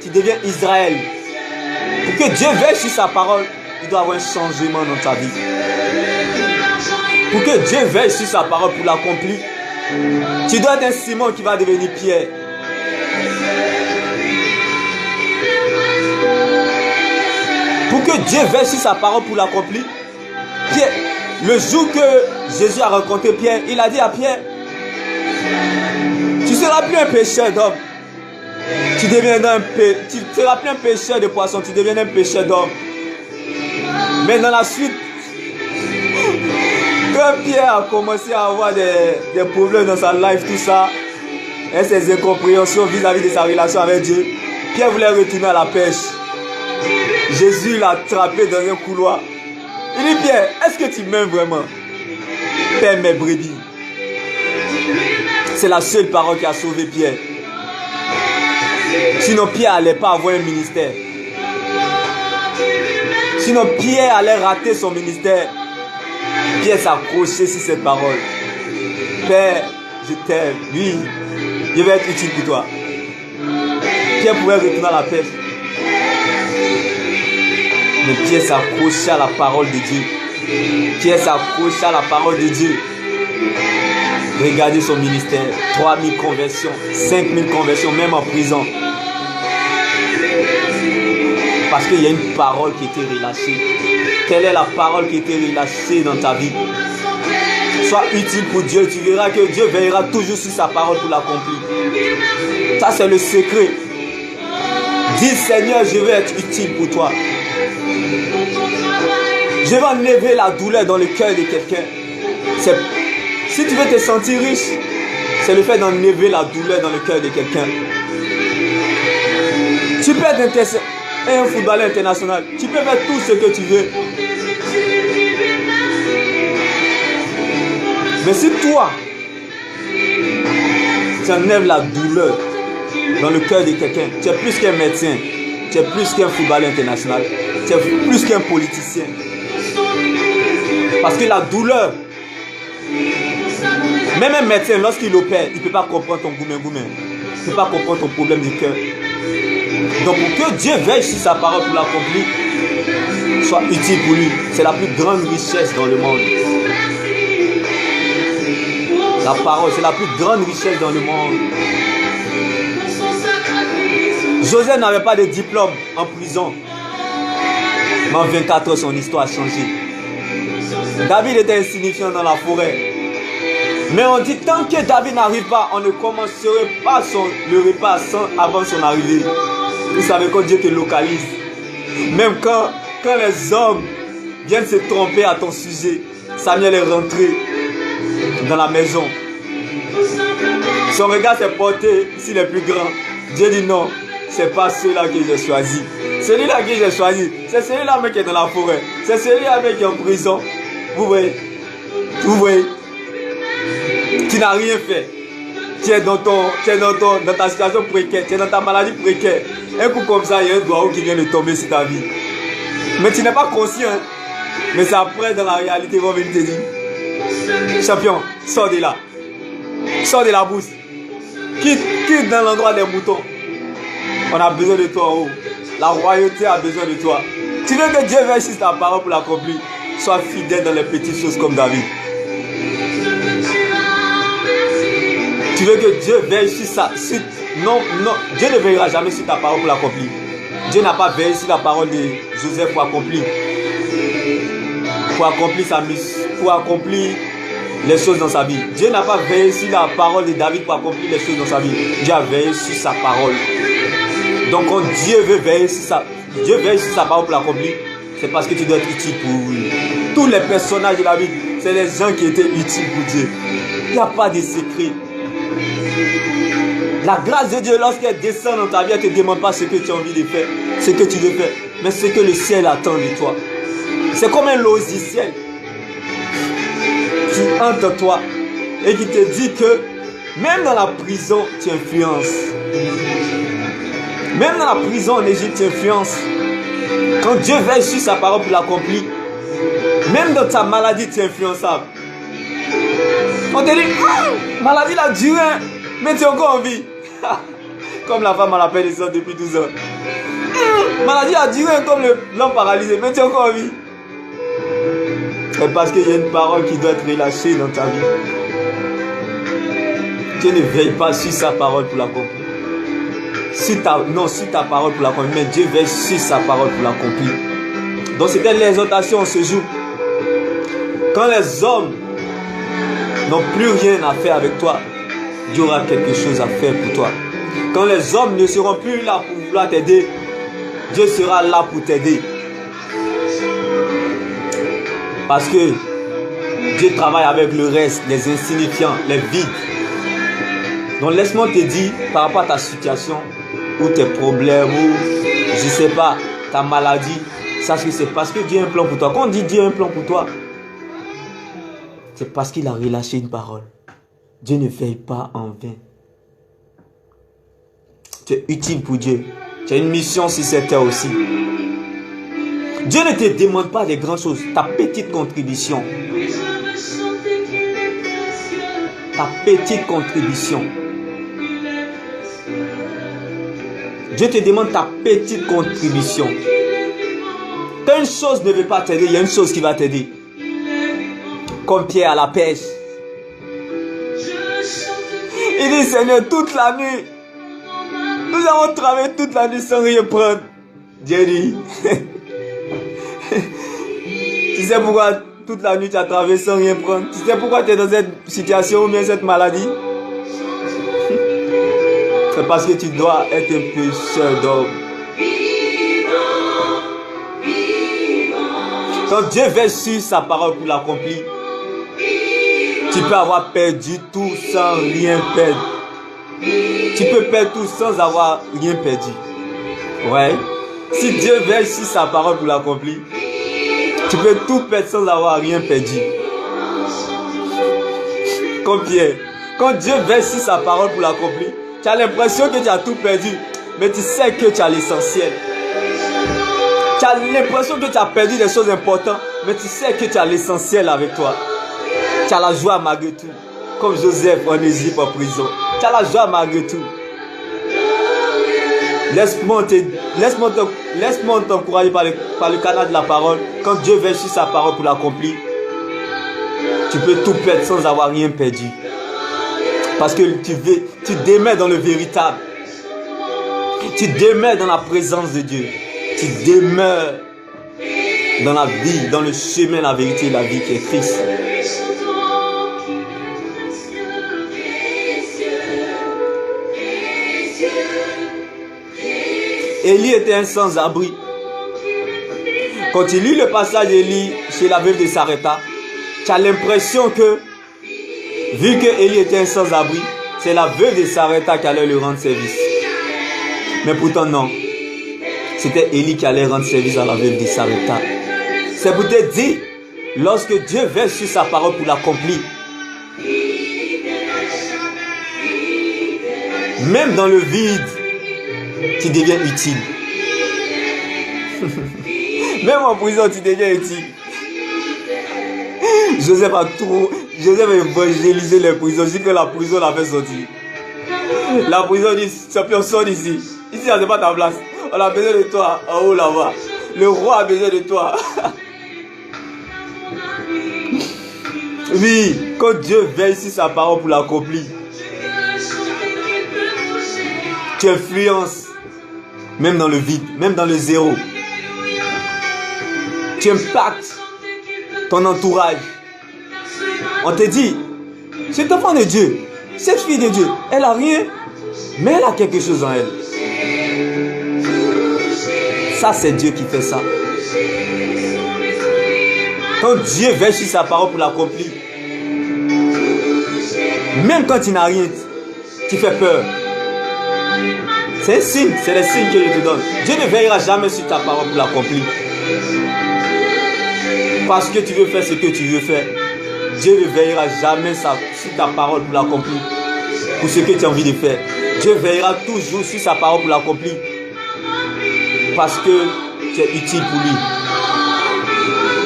tu deviens Israël. Pour que Dieu veille sur sa parole, il doit y avoir un changement dans ta vie. Pour que Dieu veille sur sa parole pour l'accomplir, tu dois être un Simon qui va devenir Pierre. Pour que Dieu veille sur sa parole pour l'accomplir, Pierre, le jour que Jésus a rencontré Pierre, il a dit à Pierre, tu ne seras plus un pêcheur d'hommes. Tu seras plus un pêcheur de poissons, tu deviens un pêcheur d'hommes. Mais dans la suite, quand Pierre a commencé à avoir des problèmes dans sa life, tout ça, et ses incompréhensions vis-à-vis de sa relation avec Dieu, Pierre voulait retourner à la pêche. Jésus l'a attrapé dans un couloir. Il dit, Pierre, est-ce que tu m'aimes vraiment? Paie mes brebis. C'est la seule parole qui a sauvé Pierre. Sinon, Pierre n'allait pas avoir un ministère. Sinon, Pierre allait rater son ministère. Pierre s'accrochait sur cette parole. Père, je t'aime. Oui, je vais être utile pour toi. Pierre pouvait retourner à la pêche. Mais Pierre s'accrochait à la parole de Dieu. Pierre s'accrochait à la parole de Dieu. Regardez son ministère. 3000 conversions, 5000 conversions, même en prison. Parce qu'il y a une parole qui était relâchée. Quelle est la parole qui était relâchée dans ta vie? Sois utile pour Dieu. Tu verras que Dieu veillera toujours sur sa parole pour l'accomplir. Ça, c'est le secret. Dis, Seigneur, je veux être utile pour toi. Je vais enlever la douleur dans le cœur de quelqu'un. Si tu veux te sentir riche, c'est le fait d'enlever la douleur dans le cœur de quelqu'un. Tu peux être un footballeur international. Tu peux faire tout ce que tu veux. Mais si toi, tu enlèves la douleur dans le cœur de quelqu'un, tu es plus qu'un médecin, tu es plus qu'un footballeur international, tu es plus qu'un politicien. Parce que la douleur, même un médecin, lorsqu'il opère, il ne peut pas comprendre ton gourmet-gourmet. Il ne peut pas comprendre ton problème du cœur. Donc pour que Dieu veille sur sa parole pour l'accomplir, soit utile pour lui. C'est la plus grande richesse dans le monde. La parole, c'est la plus grande richesse dans le monde. Joseph n'avait pas de diplôme en prison. Mais en 24 heures, son histoire a changé. David était insignifiant dans la forêt. Mais on dit, tant que David n'arrive pas, on ne commencerait pas le repas avant son arrivée. Vous savez quand Dieu te localise. Même quand les hommes viennent se tromper à ton sujet, Samuel est rentré dans la maison. Son regard s'est porté sur les plus grands. Dieu dit non, c'est pas celui-là que j'ai choisi. Celui-là que j'ai choisi, c'est celui-là même qui est dans la forêt. C'est celui-là même qui est en prison. Vous voyez? Vous voyez? Qui n'a rien fait. Tu es dans ta situation précaire, tu es dans ta maladie précaire. Un coup comme ça, il y a un doigt qui vient de tomber sur ta vie. Mais tu n'es pas conscient. Mais c'est après, dans la réalité, ils vont venir te dire, champion, sors de là. Sors de la bourse. Quitte dans l'endroit des moutons. On a besoin de toi en haut. La royauté a besoin de toi. Tu veux que Dieu veille sur ta parole pour l'accomplir. Sois fidèle dans les petites choses comme David. Tu veux que Dieu veille sur ça. Non, Dieu ne veillera jamais sur ta parole pour l'accomplir. Dieu n'a pas veillé sur la parole de Joseph pour accomplir sa mission, pour accomplir les choses dans sa vie. Dieu n'a pas veillé sur la parole de David pour accomplir les choses dans sa vie. Dieu a veillé sur sa parole. Donc quand Dieu veut veiller sur sa parole pour l'accomplir, c'est parce que tu dois être utile pour lui. Tous les personnages de la Bible, c'est les gens qui étaient utiles pour Dieu. Il n'y a pas de secret. La grâce de Dieu, lorsqu'elle descend dans ta vie, elle ne te demande pas ce que tu as envie de faire, ce que tu veux faire, mais ce que le ciel attend de toi. C'est comme un logiciel qui entre toi et qui te dit que Même dans la prison, tu influences. Même dans la prison en Égypte, tu influences. Quand Dieu veille sur sa parole pour l'accomplir, même dans ta maladie, tu es influençable. On te dit, maladie a duré, mais tu es encore en vie. Comme la femme à la peine des sortes depuis 12 ans. Maladie a duré comme l'homme paralysé, mais tu es encore en vie. C'est parce qu'il y a une parole qui doit être relâchée dans ta vie. Dieu ne veille pas sur sa parole pour l'accomplir. Sur ta parole pour l'accomplir, mais Dieu veille sur sa parole pour l'accomplir. Donc c'était l'exhortation en ce jour. Quand les hommes n'ont plus rien à faire avec toi, Dieu aura quelque chose à faire pour toi. Quand les hommes ne seront plus là pour vouloir t'aider, Dieu sera là pour t'aider. Parce que Dieu travaille avec le reste, les insignifiants, les vides. Donc laisse-moi te dire par rapport à ta situation, ou tes problèmes, ou je ne sais pas, ta maladie, sache que c'est parce que Dieu a un plan pour toi. Quand on dit Dieu a un plan pour toi, c'est parce qu'il a relâché une parole. Dieu ne veille pas en vain. Tu es utile pour Dieu. Tu as une mission sur cette terre aussi. Dieu ne te demande pas des grandes choses. Ta petite contribution. Ta petite contribution. Dieu te demande ta petite contribution. Quand une chose ne veut pas t'aider, il y a une chose qui va t'aider. Comme Pierre à la pêche. Il dit, Seigneur, toute la nuit, nous avons travaillé toute la nuit sans rien prendre. Dieu dit, tu sais pourquoi toute la nuit tu as travaillé sans rien prendre? Tu sais pourquoi tu es dans cette situation ou bien cette maladie? C'est parce que tu dois être un pécheur d'homme. Quand Dieu veille sur sa parole pour l'accomplir, tu peux avoir perdu tout sans rien perdre. Tu peux perdre tout sans avoir rien perdu. Ouais. Si Dieu veille sur sa parole pour l'accomplir, tu peux tout perdre sans avoir rien perdu. Comme Pierre. Quand Dieu veille sur sa parole pour l'accomplir, tu as l'impression que tu as tout perdu, mais tu sais que tu as l'essentiel. Tu as l'impression que tu as perdu des choses importantes, mais tu sais que tu as l'essentiel avec toi. Tu as la joie malgré tout. Comme Joseph en Égypte en prison. Tu as la joie malgré tout. Laisse-moi t'encourager par le canal de la parole. Quand Dieu veille sur sa parole pour l'accomplir, tu peux tout perdre sans avoir rien perdu. Parce que tu demeures dans le véritable. Tu demeures dans la présence de Dieu. Tu demeures dans la vie, dans le chemin, la vérité et la vie qui est Christ. Élie était un sans-abri. Quand tu lis le passage d'Élie chez la veuve de Sarepta, tu as l'impression que, vu que Élie était un sans-abri, c'est la veuve de Sarepta qui allait lui rendre service. Mais pourtant non. C'était Élie qui allait rendre service à la veuve de Sarepta. C'est pour te dire, lorsque Dieu veille sur sa parole pour l'accomplir, même dans le vide, tu deviens utile. Même en prison, tu deviens utile. Joseph a évangélisé les prisons jusqu'à que la prison l'a fait sortir. La prison dit, champion, sors d'ici. Ici, c'est pas ta place. On a besoin de toi en haut là-bas. Le roi a besoin de toi. Oui, quand Dieu veille sur sa parole pour l'accomplir, tu influences, même dans le vide, même dans le zéro. Tu impactes ton entourage. On te dit, cet enfant de Dieu, cette fille de Dieu, elle n'a rien, mais elle a quelque chose en elle. Ça, c'est Dieu qui fait ça. Quand Dieu veille sur sa parole pour l'accomplir, même quand tu n'as rien, tu fais peur. C'est un signe, c'est le signe que je te donne. Dieu ne veillera jamais sur ta parole pour l'accomplir. Parce que tu veux faire ce que tu veux faire. Dieu ne veillera jamais sur ta parole pour l'accomplir. pour ce que tu as envie de faire. Dieu veillera toujours sur sa parole pour l'accomplir. Parce que tu es utile pour lui.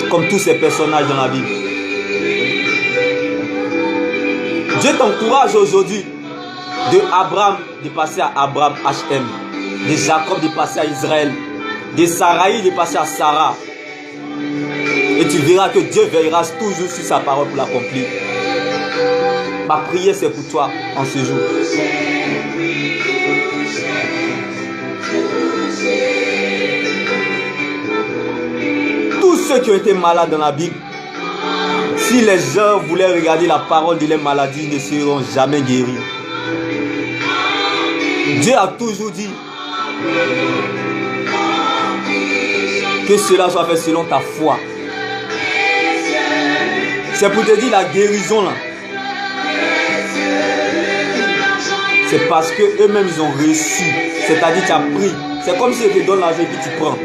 Comme tous ces personnages dans la Bible. Dieu t'encourage aujourd'hui de Abraham de passer à Abraham HM, de Jacob de passer à Israël, de Sarai de passer à Sarah. Et tu verras que Dieu veillera toujours sur sa parole pour l'accomplir. Ma prière c'est pour toi en ce jour. Tous ceux qui ont été malades dans la Bible, si les gens voulaient regarder la parole de leurs maladies, ils ne seront jamais guéris. Dieu a toujours dit que cela soit fait selon ta foi. C'est pour te dire la guérison là. C'est parce qu'eux-mêmes ils ont reçu. C'est-à-dire tu as pris. C'est comme si je te donne l'argent et puis tu prends.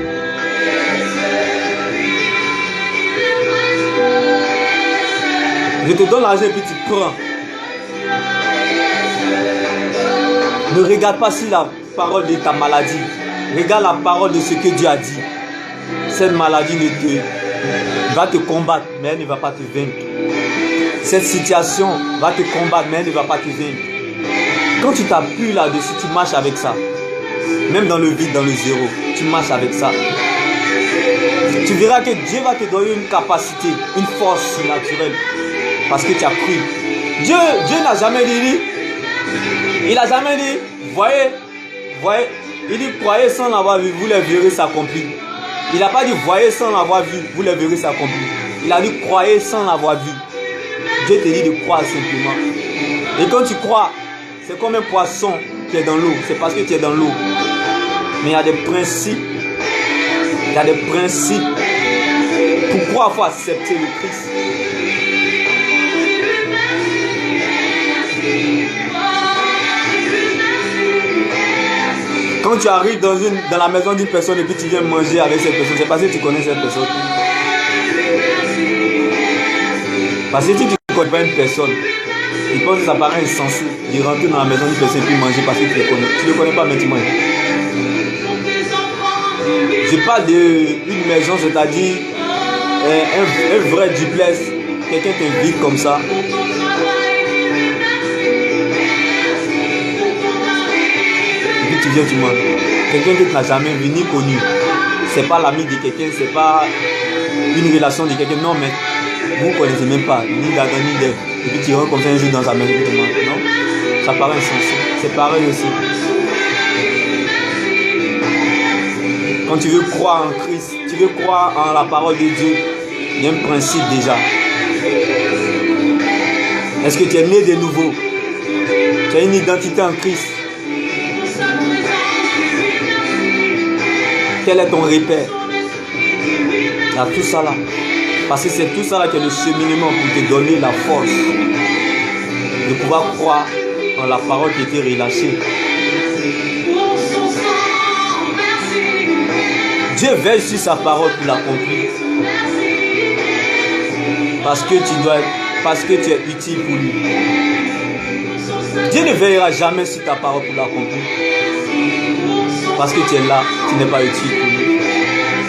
Je te donne l'argent et puis tu prends. Ne regarde pas si la parole de ta maladie. Regarde la parole de ce que Dieu a dit. Cette maladie va te combattre, mais elle ne va pas te vaincre. Cette situation va te combattre, mais elle ne va pas te vaincre. Quand tu t'appuies là-dessus, tu marches avec ça. Même dans le vide, dans le zéro, tu marches avec ça. Tu verras que Dieu va te donner une capacité, une force surnaturelle. Parce que tu as cru. Dieu n'a jamais dit, il n'a jamais dit, voyez, il dit, croyez sans l'avoir vu, vous les verrez s'accomplir. Il n'a pas dit, voyez sans l'avoir vu, vous les verrez s'accomplir. Il a dit, croyez sans l'avoir vu. Dieu te dit de croire simplement. Et quand tu crois, c'est comme un poisson qui est dans l'eau. C'est parce que tu es dans l'eau. Mais il y a des principes. Il y a des principes. Pourquoi il faut accepter le Christ? Quand tu arrives dans la maison d'une personne et puis tu viens manger avec cette personne, c'est parce que tu connais cette personne. Parce que si tu ne connais pas une personne, il pense que ça paraît insensé de rentrer dans la maison d'une personne et puis manger parce que tu le connais. Tu ne le connais pas, mais tu manges. Je parle d'une maison, c'est-à-dire un vrai duplex. Quelqu'un t'invite comme ça. Tu viens, tu manges. Quelqu'un que tu n'as jamais vu ni connu. C'est pas l'ami de quelqu'un, c'est pas une relation de quelqu'un. Non, mais vous ne connaissez même pas, ni d'Adam ni d'Ève. Et puis tu rentres comme ça un jour dans sa maison et tu manges. Non, ça paraît insensé. C'est pareil aussi. Quand tu veux croire en Christ, tu veux croire en la parole de Dieu, il y a un principe déjà. Est-ce que tu es né de nouveau? Tu as une identité en Christ? Quel est ton repère? Il y a tout ça là. Parce que c'est tout ça là qui est le cheminement pour te donner la force de pouvoir croire en la parole qui était relâchée. Dieu veille sur sa parole pour l'accomplir. Parce que tu es utile pour lui. Dieu ne veillera jamais sur ta parole pour l'accomplir. Parce que tu es là, tu n'es pas utile pour lui.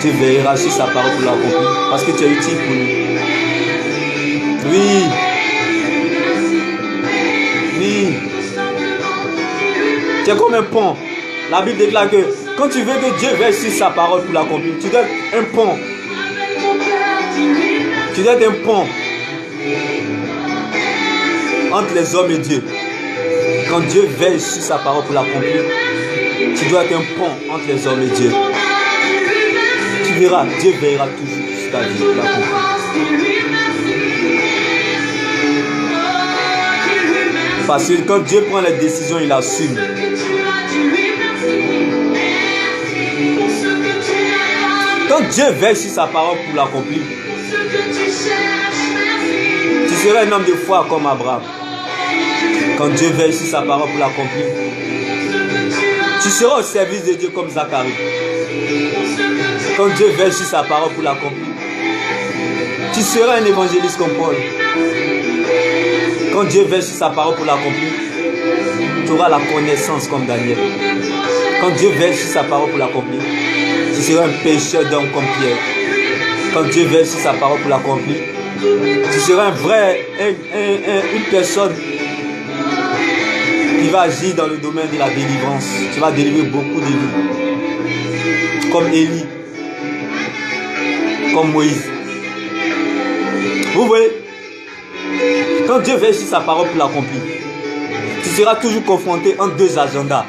Dieu veillera sur sa parole pour l'accomplir. Parce que tu es utile pour lui. Oui. Oui. Tu es comme un pont. La Bible déclare que quand tu veux que Dieu veille sur sa parole pour l'accomplir, tu dois être un pont. Tu dois être un pont entre les hommes et Dieu. Quand Dieu veille sur sa parole pour l'accomplir, tu dois être un pont entre les hommes et Dieu. Tu verras, Dieu veillera toujours sur ta vie pour l'accomplir. Parce que quand Dieu prend les décisions, il assume. Quand Dieu veille sur sa parole pour l'accomplir, tu seras un homme de foi comme Abraham. Quand Dieu veille sur sa parole pour l'accomplir, tu seras au service de Dieu comme Zacharie. Quand Dieu veille sur sa parole pour l'accomplir, tu seras un évangéliste comme Paul. Quand Dieu veille sur sa parole pour l'accomplir, Tu auras la connaissance comme Daniel. Quand Dieu veille sur sa parole pour l'accomplir, tu seras un pécheur d'homme comme Pierre. Quand Dieu veille sur sa parole pour l'accomplir, tu seras une personne qui va agir dans le domaine de la délivrance. Tu vas délivrer beaucoup de vies. Comme Élie, comme Moïse. Vous voyez, quand Dieu veille sur sa parole pour l'accomplir, tu seras toujours confronté entre deux agendas.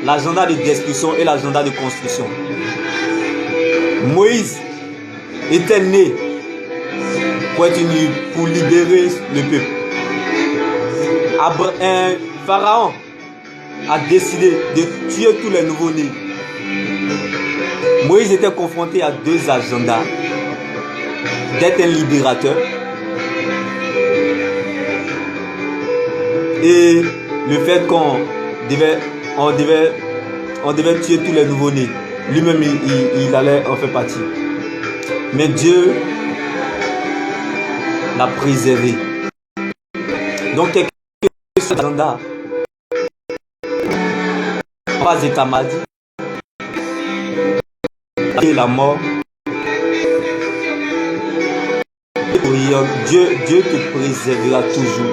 L'agenda de destruction et l'agenda de construction. Moïse était né pour libérer le peuple. Pharaon a décidé de tuer tous les nouveaux-nés. Moïse était confronté à deux agendas. D'être un libérateur et le fait qu'on devait tuer tous les nouveaux-nés. Lui-même, il allait en faire partie. Mais Dieu l'a préservé. Donc, quelque chose d'agenda. Pas état maladie. La mort. Dieu te préservera toujours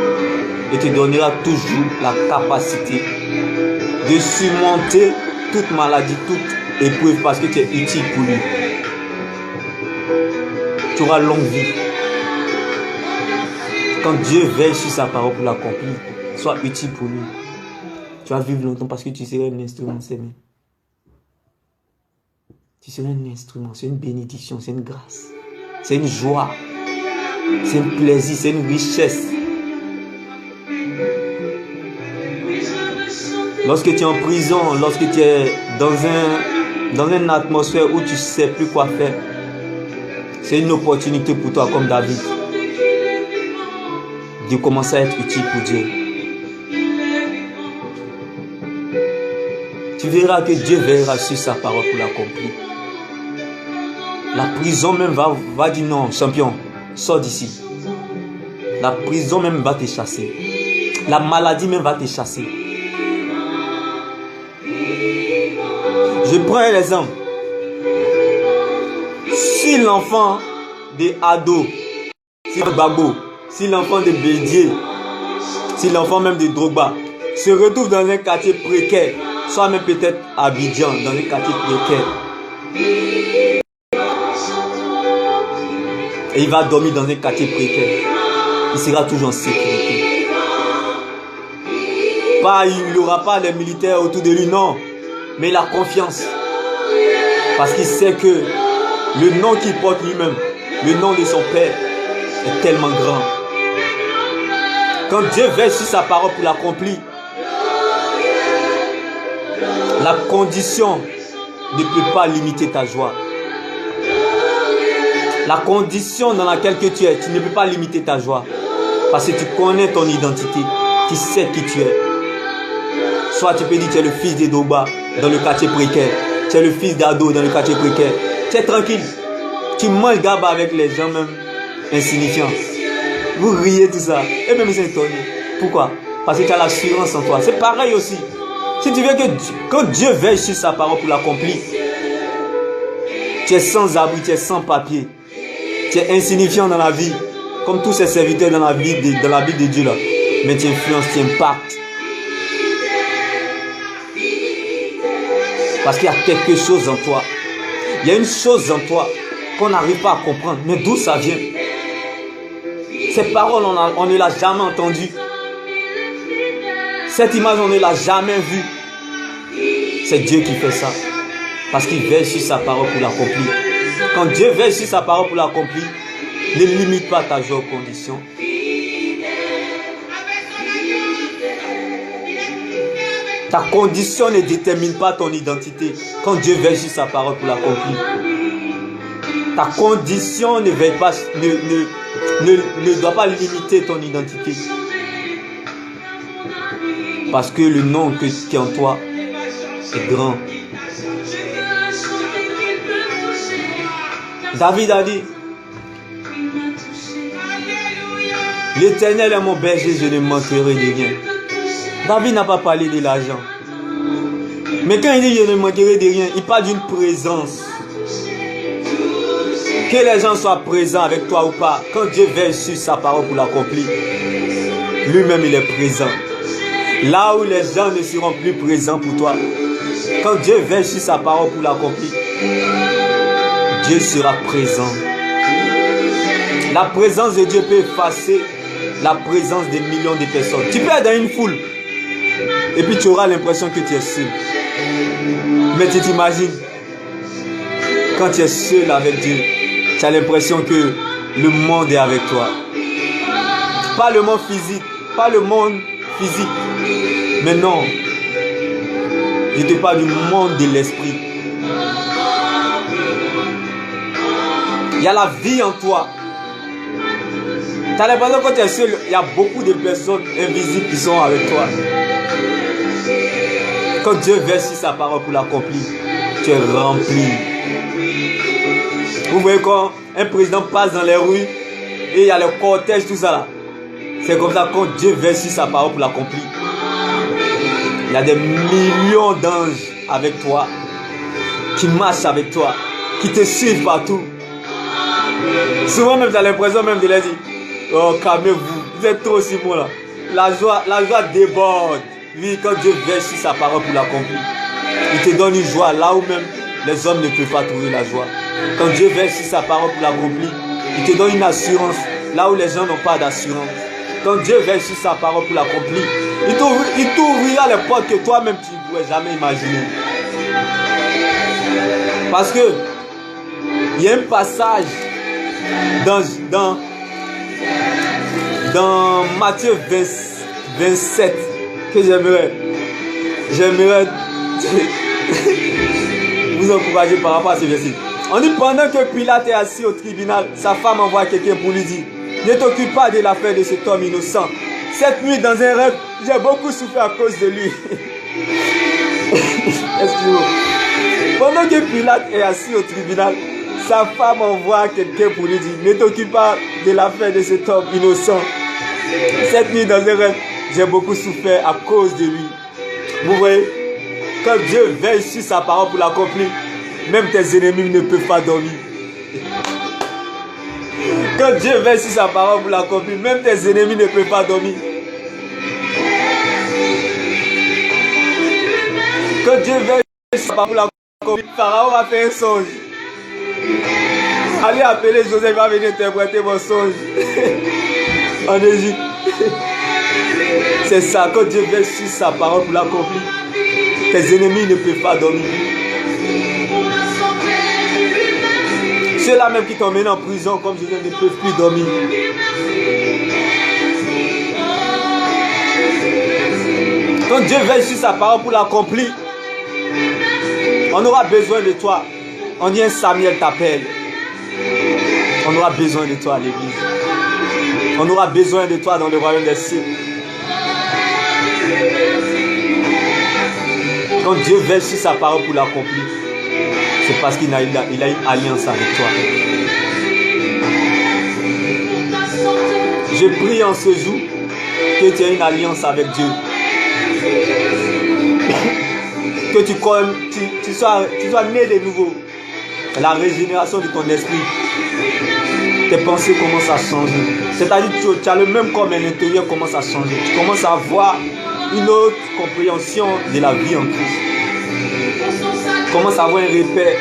et te donnera toujours la capacité de surmonter toute maladie, toute épreuve parce que tu es utile pour lui. Tu auras longue vie. Quand Dieu veille sur sa parole pour l'accomplir, sois utile pour lui. Tu vas vivre longtemps parce que tu seras un instrument, c'est bien. Tu seras un instrument, c'est une bénédiction, c'est une grâce, c'est une joie, c'est un plaisir, c'est une richesse. Lorsque tu es en prison, lorsque tu es dans une atmosphère où tu ne sais plus quoi faire, c'est une opportunité pour toi, comme David, de commencer à être utile pour Dieu. Tu verras que Dieu veillera sur sa parole pour l'accomplir. La prison même va dire non, champion, sors d'ici. La prison même va te chasser. La maladie même va te chasser. Je prends un exemple. Si l'enfant de Ado, si Babo, si l'enfant de Bédier, si l'enfant même de Drogba se retrouve dans un quartier précaire, soit même peut-être à Abidjan, dans un quartier précaire, et il va dormir dans un quartier précaire, il sera toujours en sécurité. Il n'aura pas les militaires autour de lui, non. Mais il a confiance. Parce qu'il sait que le nom qu'il porte lui-même, le nom de son Père, est tellement grand. Quand Dieu veille sur sa parole pour l'accomplir, la condition ne peut pas limiter ta joie. La condition dans laquelle tu es, tu ne peux pas limiter ta joie. Parce que tu connais ton identité. Tu sais qui tu es. Soit tu peux dire que tu es le fils de Doba dans le quartier précaire. Tu es le fils d'Ado dans le quartier précaire. Tu es tranquille. Tu manges gaba avec les gens même insignifiants. Vous riez tout ça. Et même ils sont étonnés. Pourquoi? Parce que tu as l'assurance en toi. C'est pareil aussi. Si tu veux que quand Dieu veille sur sa parole pour l'accomplir, tu es sans abri, tu es sans papier. Tu es insignifiant dans la vie. Comme tous ces serviteurs dans la Bible de Dieu là. Mais tu influences, tu impactes. Parce qu'il y a quelque chose en toi. Il y a une chose en toi qu'on n'arrive pas à comprendre. Mais d'où ça vient? Ces paroles, on ne l'a jamais entendu. Cette image, on ne l'a jamais vue. C'est Dieu qui fait ça. Parce qu'il veille sur sa parole pour l'accomplir. Quand Dieu veille sur sa parole pour l'accomplir, ne limite pas ta joie aux conditions. Ta condition ne détermine pas ton identité. Quand Dieu veille sur sa parole pour l'accomplir. Ta condition ne doit pas limiter ton identité. Parce que le nom qui est en toi est grand. David a dit, l'Éternel est mon berger, je ne manquerai de rien. David n'a pas parlé de l'argent. Mais quand il dit je ne manquerai de rien, il parle d'une présence. Que les gens soient présents avec toi ou pas, quand Dieu veille sur sa parole pour l'accomplir, lui-même il est présent. Là où les gens ne seront plus présents pour toi, quand Dieu veille sur sa parole pour l'accomplir, Dieu sera présent. La présence de Dieu peut effacer la présence des millions de personnes. Tu peux être dans une foule et puis tu auras l'impression que tu es seul. Mais tu t'imagines, quand tu es seul avec Dieu, tu as l'impression que le monde est avec toi. Pas le monde physique, pas le monde physique. Mais non, je te parle du monde de l'esprit. Il y a la vie en toi. Tu as l'impression que quand tu es seul, il y a beaucoup de personnes invisibles qui sont avec toi. Quand Dieu verse sa parole pour l'accomplir, tu es rempli. Vous voyez quand un président passe dans les rues et il y a le cortège, tout ça là. C'est comme ça quand Dieu verse sa parole pour l'accomplir. Il y a des millions d'anges avec toi, qui marchent avec toi, qui te suivent partout. Souvent même tu as l'impression même de leur dire, oh calmez-vous, vous êtes trop si bon là. La joie déborde. Oui, quand Dieu verse sa parole pour l'accomplir, il te donne une joie là où même les hommes ne peuvent pas trouver la joie. Quand Dieu verse sa parole pour l'accomplir, il te donne une assurance là où les gens n'ont pas d'assurance. Quand Dieu verse sa parole pour l'accomplir, il t'ouvrira les portes que toi-même tu ne pourrais jamais imaginer. Parce que il y a un passage dans Matthieu 27 que j'aimerais vous encourager par rapport à ce verset. On dit pendant que Pilate est assis au tribunal, sa femme envoie quelqu'un pour lui dire, ne t'occupe pas de l'affaire de cet homme innocent. Cette nuit dans un rêve, j'ai beaucoup souffert à cause de lui. Excusez-moi. Pendant que Pilate est assis au tribunal, sa femme envoie quelqu'un pour lui dire, ne t'occupe pas de l'affaire de cet homme innocent. Cette nuit dans un rêve, j'ai beaucoup souffert à cause de lui. Vous voyez, quand Dieu veille sur sa parole pour l'accomplir, même tes ennemis ne peuvent pas dormir. Quand Dieu veille sur sa parole pour l'accomplir, même tes ennemis ne peuvent pas dormir. Quand Dieu veille sur sa parole pour l'accomplir, Pharaon a fait un songe. Allez appeler Joseph, il va venir interpréter mon songe en Égypte. C'est ça, quand Dieu veille sur sa parole pour l'accomplir, tes ennemis ne peuvent pas dormir. Ceux-là même qui t'emmènent en prison comme Joseph ne peuvent plus dormir. Quand Dieu veille sur sa parole pour l'accomplir, on aura besoin de toi. On dit un Samuel t'appelle. On aura besoin de toi à l'église. On aura besoin de toi dans le royaume des cieux. Quand Dieu veille sur sa parole pour l'accomplir, c'est parce qu'il a une alliance avec toi. Je prie en ce jour que tu aies une alliance avec Dieu. Que tu sois né de nouveau. La régénération de ton esprit. Tes pensées commencent à changer. C'est-à-dire que tu as le même corps, mais l'intérieur commence à changer. Tu commences à avoir une autre compréhension de la vie en Christ. Tu commences à avoir un repère.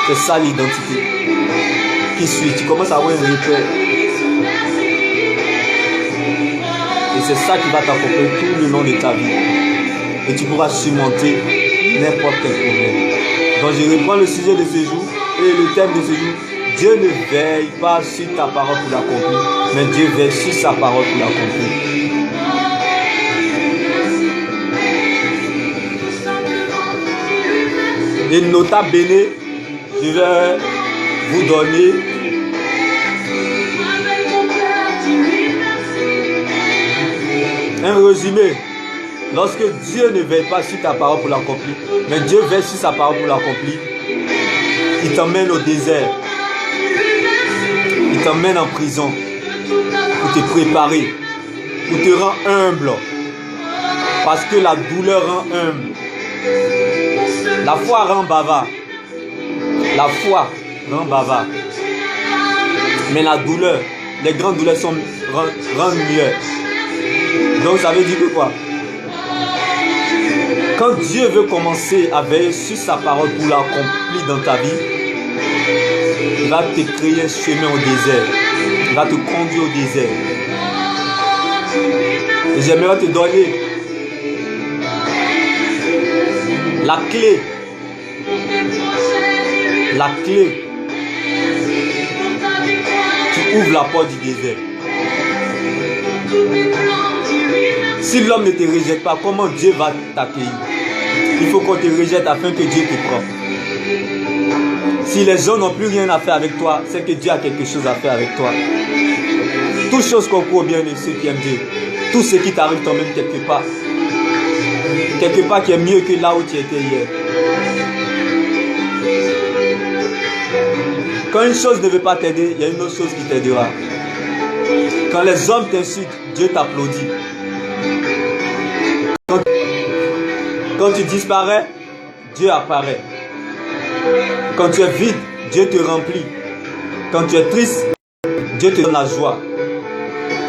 C'est ça l'identité. Qui suis-je? Tu commences à avoir un repère. Et c'est ça qui va t'accompagner tout le long de ta vie. Et tu pourras surmonter n'importe quel problème. Donc je reprends le sujet de ce jour et le thème de ce jour. Dieu ne veille pas sur ta parole pour l'accomplir, mais Dieu veille sur sa parole pour l'accomplir. Et nota bene, je vais vous donner un résumé. Lorsque Dieu ne veille pas sur ta parole pour l'accomplir, mais Dieu veille sur sa parole pour l'accomplir, il t'emmène au désert. Il t'emmène en prison pour te préparer ou te rend humble. Parce que la douleur rend humble. La foi rend bavard. La foi rend bavard. Mais la douleur, les grandes douleurs rendent mieux. Donc ça veut dire que quoi? Quand Dieu veut commencer à veiller sur sa parole pour l'accomplir dans ta vie, il va te créer un chemin au désert. Il va te conduire au désert. Et j'aimerais te donner la clé. La clé qui ouvre la porte du désert. Si l'homme ne te rejette pas, comment Dieu va t'accueillir? Il faut qu'on te rejette afin que Dieu te prenne. Si les gens n'ont plus rien à faire avec toi, c'est que Dieu a quelque chose à faire avec toi. Toutes choses concourent bien de ceux qui aiment Dieu. Tout ce qui t'arrive t'emmène quelque part. Quelque part qui est mieux que là où tu étais hier. Quand une chose ne veut pas t'aider, il y a une autre chose qui t'aidera. Quand les hommes t'insultent, Dieu t'applaudit. Quand tu disparais, Dieu apparaît. Quand tu es vide, Dieu te remplit. Quand tu es triste, Dieu te donne la joie.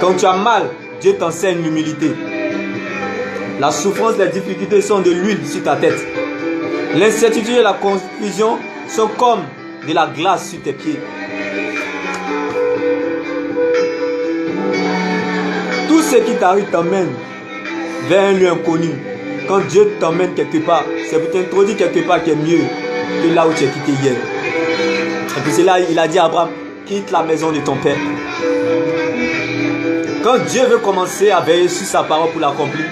Quand tu as mal, Dieu t'enseigne l'humilité. La souffrance, les difficultés sont de l'huile sur ta tête. L'incertitude et la confusion sont comme de la glace sur tes pieds. Tout ce qui t'arrive t'emmène vers un lieu inconnu. Quand Dieu t'emmène quelque part, c'est pour t'introduire quelque part qui est mieux que là où tu es quitté hier. Et puis c'est là il a dit à Abraham, quitte la maison de ton père. Quand Dieu veut commencer à veiller sur sa parole pour l'accomplir,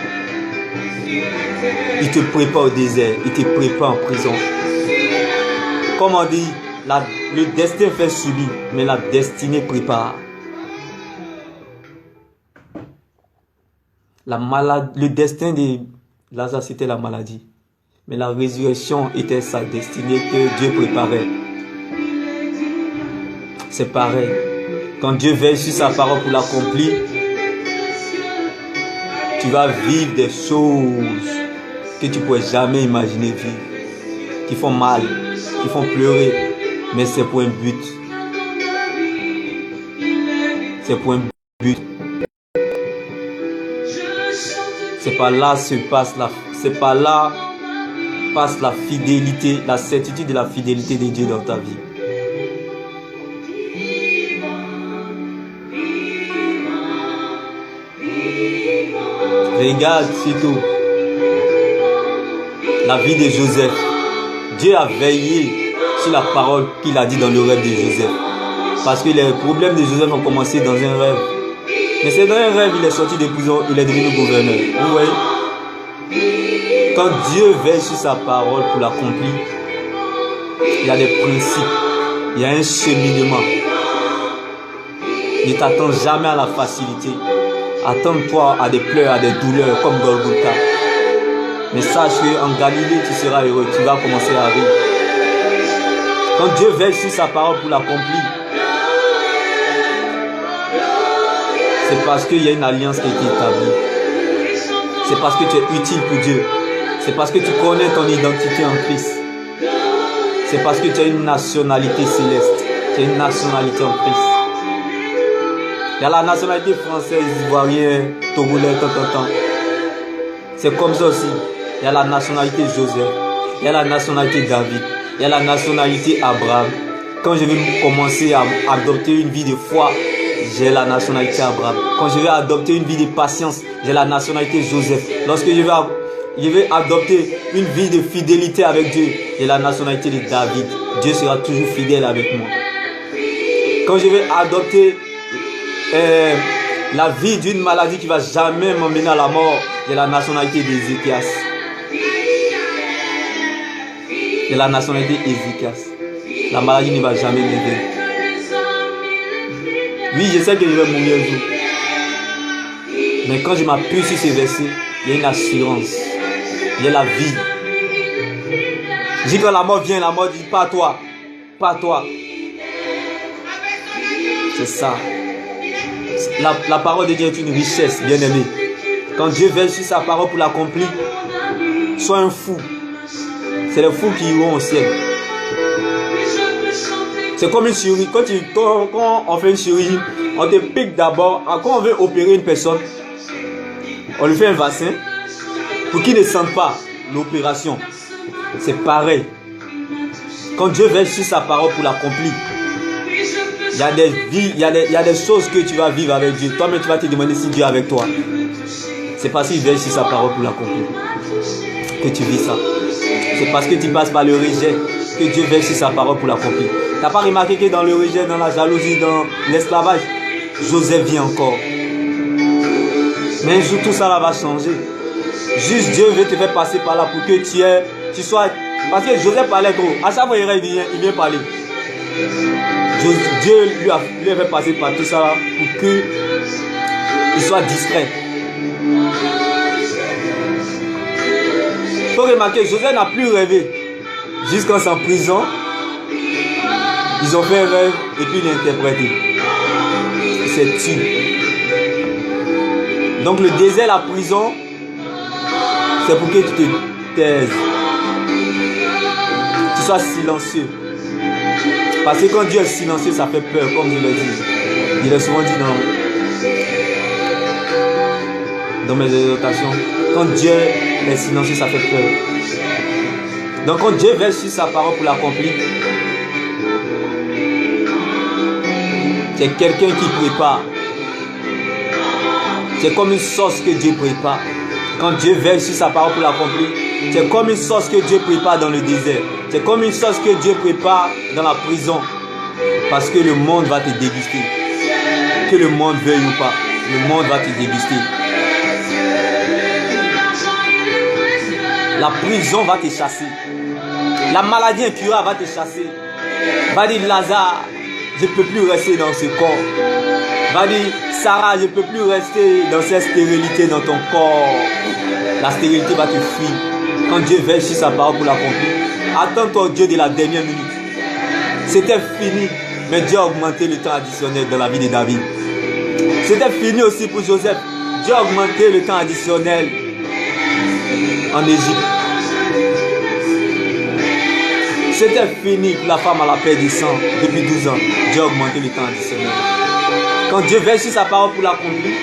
il te prépare au désert, il te prépare en prison. Comme on dit, le destin fait subir, mais la destinée prépare. Le destin de Lazare, c'était la maladie. Mais la résurrection était sa destinée que Dieu préparait. C'est pareil. Quand Dieu veille sur sa parole pour l'accomplir, tu vas vivre des choses que tu ne pourrais jamais imaginer vivre. Qui font mal, qui font pleurer. Mais c'est pour un but. C'est pour un but. C'est pas là se passe c'est pas là passe la fidélité, la certitude de la fidélité de Dieu dans ta vie. Regarde surtout la vie de Joseph. Dieu a veillé sur la parole qu'il a dit dans le rêve de Joseph. Parce que les problèmes de Joseph ont commencé dans un rêve. Mais c'est dans un rêve, il est sorti de prison, il est devenu gouverneur. Vous voyez? Quand Dieu veille sur sa parole pour l'accomplir, il y a des principes, il y a un cheminement. Ne t'attends jamais à la facilité. Attends-toi à des pleurs, à des douleurs comme Golgotha. Mais sache qu'en Galilée, tu seras heureux, tu vas commencer à rire. Quand Dieu veille sur sa parole pour l'accomplir, c'est parce qu'il y a une alliance qui a été établie. C'est parce que tu es utile pour Dieu. C'est parce que tu connais ton identité en Christ. C'est parce que tu as une nationalité céleste. Tu as une nationalité en Christ. Il y a la nationalité française, ivoirienne, togolais, tant. C'est comme ça aussi. Il y a la nationalité Joseph. Il y a la nationalité David. Il y a la nationalité Abraham. Quand je vais commencer à adopter une vie de foi, j'ai la nationalité Abraham. Quand je vais adopter une vie de patience, j'ai la nationalité Joseph. Lorsque je vais adopter une vie de fidélité avec Dieu, j'ai la nationalité de David. Dieu sera toujours fidèle avec moi. Quand je vais adopter la vie d'une maladie qui ne va jamais m'emmener à la mort, j'ai la nationalité d'Ézéchias. J'ai la nationalité d'Ézéchias. La maladie ne va jamais m'aider. Oui, je sais que je vais mourir un jour. Mais quand je m'appuie sur ces versets, il y a une assurance. Il y a la vie. Je dis que la mort vient, la mort dit pas toi. Pas toi. C'est ça. la parole de Dieu est une richesse, bien-aimé. Quand Dieu veille sur sa parole pour l'accomplir, sois un fou. C'est les fous qui iront au ciel. C'est comme une chirurgie. Quand on fait une chirurgie, on te pique d'abord. Quand on veut opérer une personne, on lui fait un vaccin pour qu'il ne sente pas l'opération. C'est pareil. Quand Dieu veille sur sa parole pour l'accomplir, il y a des choses que tu vas vivre avec Dieu. Toi-même, tu vas te demander si Dieu est avec toi. C'est parce qu'il veille sur sa parole pour l'accomplir que tu vis ça. C'est parce que tu passes par le rejet que Dieu veille sur sa parole pour l'accomplir. Tu n'as pas remarqué que dans le rejet, dans la jalousie, dans l'esclavage, Joseph vit encore. Mais un jour, tout ça là va changer. Juste Dieu veut te faire passer par là pour que tu sois... Parce que Joseph parlait trop. À chaque fois il vient parler. Dieu lui a fait passer par tout ça là pour qu'il soit discret. Il faut remarquer, Joseph n'a plus rêvé. Jusqu'en s'en prison, ils ont fait un rêve et puis il l'a interprété. C'est tué. Donc le désert, la prison, c'est pour que tu te taises. Tu sois silencieux. Parce que quand Dieu est silencieux, ça fait peur, comme je l'ai dit. Il a souvent dit dans mes exhortations. Quand Dieu est silencieux, ça fait peur. Donc quand Dieu veille sur sa parole pour l'accomplir, c'est quelqu'un qui prépare. C'est comme une sauce que Dieu prépare. Quand Dieu veille sur sa parole pour l'accomplir, c'est comme une sauce que Dieu prépare dans le désert. C'est comme une sauce que Dieu prépare dans la prison. Parce que le monde va te déguster. Que le monde veuille ou pas, le monde va te déguster. La prison va te chasser. La maladie incurable va te chasser. Va dire Lazare, je ne peux plus rester dans ce corps. Va dire Sarah, je ne peux plus rester dans cette stérilité dans ton corps. La stérilité va te fuir. Quand Dieu veille sur sa parole pour l'accomplir, attends-toi au Dieu de la dernière minute. C'était fini, mais Dieu a augmenté le temps additionnel dans la vie de David. C'était fini aussi pour Joseph. Dieu a augmenté le temps additionnel en Égypte. C'était fini pour la femme à la paix du sang depuis 12 ans. Dieu a augmenté le temps additionnel. Quand Dieu veille sur sa parole pour l'accomplir,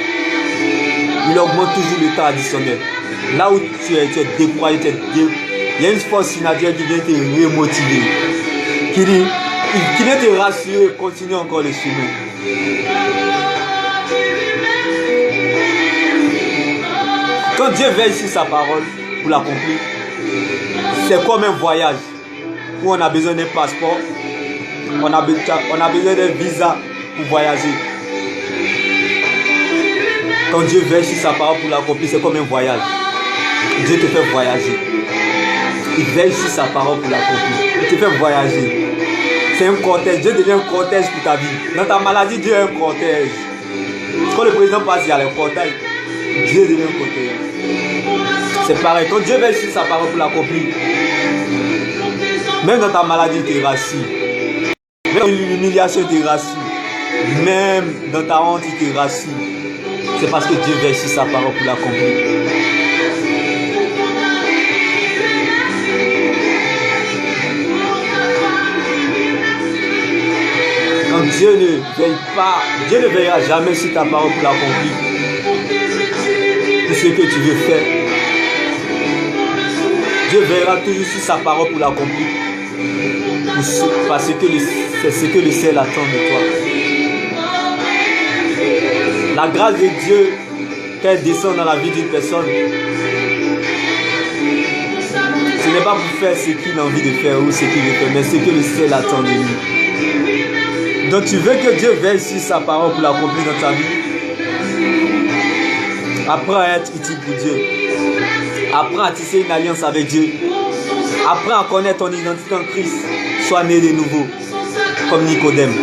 il augmente toujours le temps additionnel. Là où tu es découragé, il y a une force naturelle qui vient te remotiver, qui vient te rassurer, continue encore le chemin. Quand Dieu veille sur sa parole pour l'accomplir, c'est comme un voyage où on a besoin d'un passeport, on a besoin d'un visa pour voyager. Quand Dieu veille sur sa parole pour l'accomplir, c'est comme un voyage. Dieu te fait voyager. Il veille sur sa parole pour l'accomplir. Il te fait voyager. C'est un cortège. Dieu devient un cortège pour ta vie. Dans ta maladie, Dieu est un cortège. Quand le président passe, il y a le cortège. Dieu devient un cortège. C'est pareil. Quand Dieu veille sur sa parole pour l'accomplir, même dans ta maladie, il te rassure. Même dans l'humiliation, il te rassure. Même dans ta honte, il te rassure. C'est parce que Dieu veille sur sa parole pour l'accomplir. Quand Dieu ne veille pas, Dieu ne veillera jamais sur ta parole pour l'accomplir. Pour ce que tu veux faire. Dieu veillera toujours sur sa parole pour l'accomplir. Parce que c'est ce que le ciel attend de toi. La grâce de Dieu, quand elle descend dans la vie d'une personne, ce n'est pas pour faire ce qu'il a envie de faire ou ce qu'il veut faire, mais ce que le ciel attend de lui. Donc tu veux que Dieu veille sur sa parole pour l'accomplir dans ta vie. Apprends à être utile pour Dieu. Apprends à tisser une alliance avec Dieu. Apprends à connaître ton identité en Christ. Sois né de nouveau, comme Nicodème.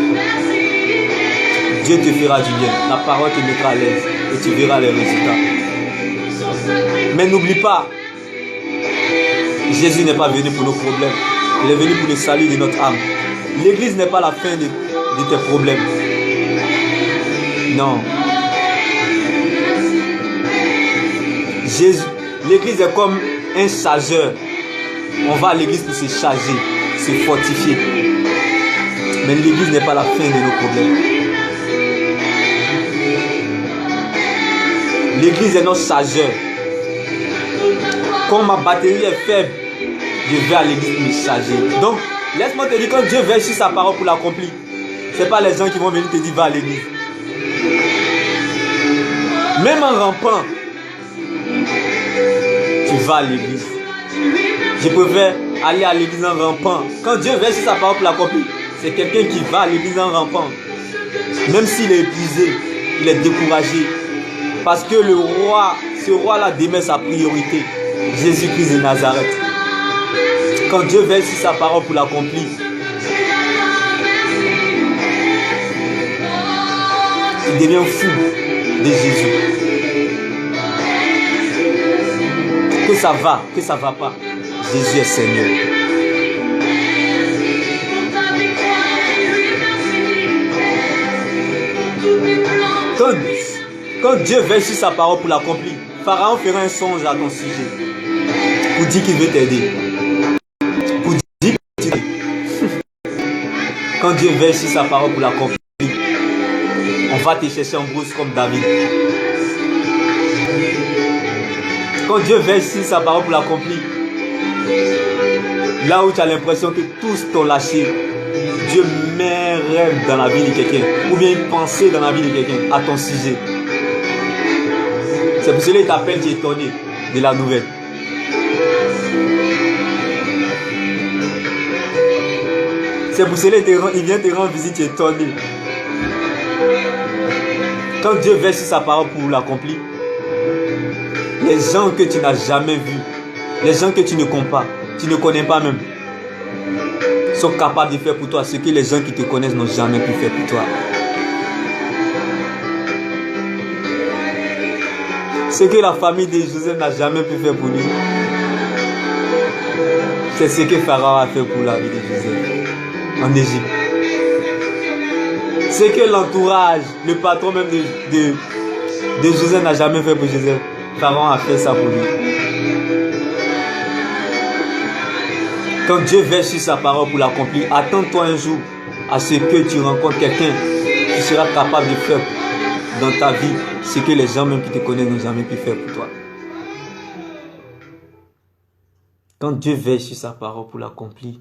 Dieu te fera du bien. La parole te mettra à l'aise et tu verras les résultats. Mais n'oublie pas, Jésus n'est pas venu pour nos problèmes. Il est venu pour le salut de notre âme. L'église n'est pas la fin de tes problèmes. Non. L'église est comme un chargeur. On va à l'église pour se charger, se fortifier. Mais l'église n'est pas la fin de nos problèmes. L'église est notre chargeur. Quand ma batterie est faible, je vais à l'église pour me charger. Donc, laisse-moi te dire, quand Dieu veille sur sa parole pour l'accomplir, ce n'est pas les gens qui vont venir te dire va à l'église. Même en rampant, tu vas à l'église. Je préfère aller à l'église en rampant. Quand Dieu veille sur sa parole pour l'accomplir, c'est quelqu'un qui va à l'église en rampant. Même s'il est épuisé, il est découragé. Parce que le roi, ce roi-là demeure sa priorité. Jésus-Christ de Nazareth. Quand Dieu veille sur sa parole pour l'accomplir, il devient fou de Jésus. Que ça va pas. Jésus est Seigneur. Quand Dieu veille sur sa parole pour l'accomplir, Pharaon fera un songe à ton sujet pour dire qu'il veut t'aider. Pour dire que tu t'aides. Quand Dieu veille sur sa parole pour l'accomplir, on va te chercher en brousse comme David. Quand Dieu veille sur sa parole pour l'accomplir, là où tu as l'impression que tous t'ont lâché, Dieu met un rêve dans la vie de quelqu'un, ou bien une pensée dans la vie de quelqu'un à ton sujet. C'est pour cela qu'il t'appelle, tu es étonné de la nouvelle. C'est pour cela qu'il vient te rendre visite, tu es étonné. Quand Dieu veille sur sa parole pour l'accomplir, les gens que tu n'as jamais vus, les gens que tu ne connais pas même, sont capables de faire pour toi ce que les gens qui te connaissent n'ont jamais pu faire pour toi. Ce que la famille de Joseph n'a jamais pu faire pour lui, c'est ce que Pharaon a fait pour la vie de Joseph en Égypte. Ce que l'entourage, le patron même de Joseph n'a jamais fait pour Joseph, Pharaon a fait ça pour lui. Quand Dieu veille sur sa parole pour l'accomplir, attends-toi un jour à ce que tu rencontres quelqu'un qui sera capable de faire dans ta vie ce que les gens même qui te connaissent n'ont jamais pu faire pour toi. Quand Dieu veille sur sa parole pour l'accomplir,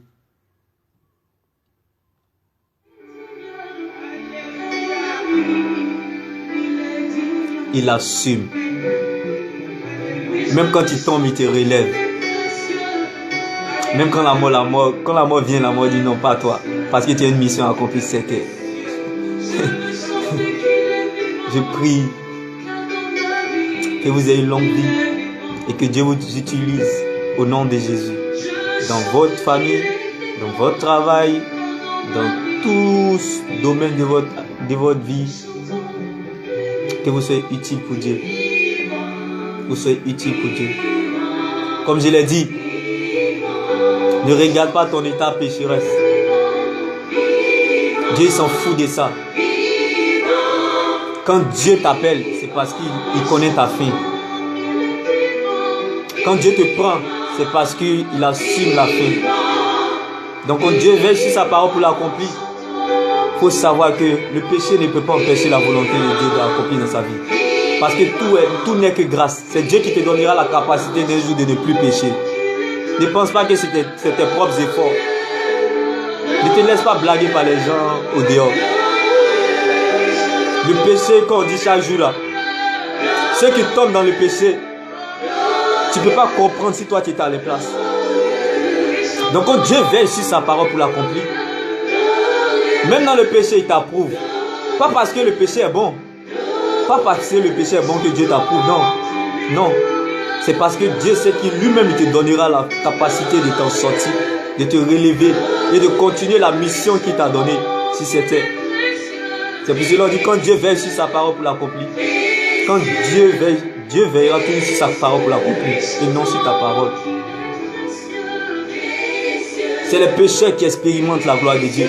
il assume. Même quand il tombe, il te relève. Même quand la mort vient, la mort dit non, pas toi. Parce que tu as une mission à accomplir, c'était. Je prie que vous ayez une longue vie et que Dieu vous utilise au nom de Jésus. Dans votre famille, dans votre travail, dans tous les domaines de votre vie. Que vous soyez utile pour Dieu. Vous soyez utile pour Dieu. Comme je l'ai dit, ne regarde pas ton état pécheresse. Dieu s'en fout de ça. Quand Dieu t'appelle, c'est parce qu'il connaît ta fin. Quand Dieu te prend, c'est parce qu'il assume la fin. Donc quand Dieu veille sur sa parole pour l'accomplir, il faut savoir que le péché ne peut pas empêcher la volonté de Dieu d'accomplir dans sa vie. Parce que tout n'est que grâce. C'est Dieu qui te donnera la capacité d'un jour de ne plus pécher. Ne pense pas que c'est tes propres efforts. Ne te laisse pas blaguer par les gens au dehors. Le péché qu'on dit chaque jour là, ceux qui tombent dans le péché, tu ne peux pas comprendre si toi tu étais à leur place. Donc quand Dieu veille sur sa parole pour l'accomplir, même dans le péché il t'approuve. Pas parce que le péché est bon. Pas parce que le péché est bon que Dieu t'approuve. Non. Non. C'est parce que Dieu sait qu'il lui-même te donnera la capacité de t'en sortir, de te relever et de continuer la mission qu'il t'a donnée si c'était. C'est pour cela qu'on dit quand Dieu veille sur sa parole pour l'accomplir. Quand Dieu veillera toujours sur sa parole pour l'accomplir et non sur ta parole. C'est les pécheurs qui expérimentent la gloire de Dieu.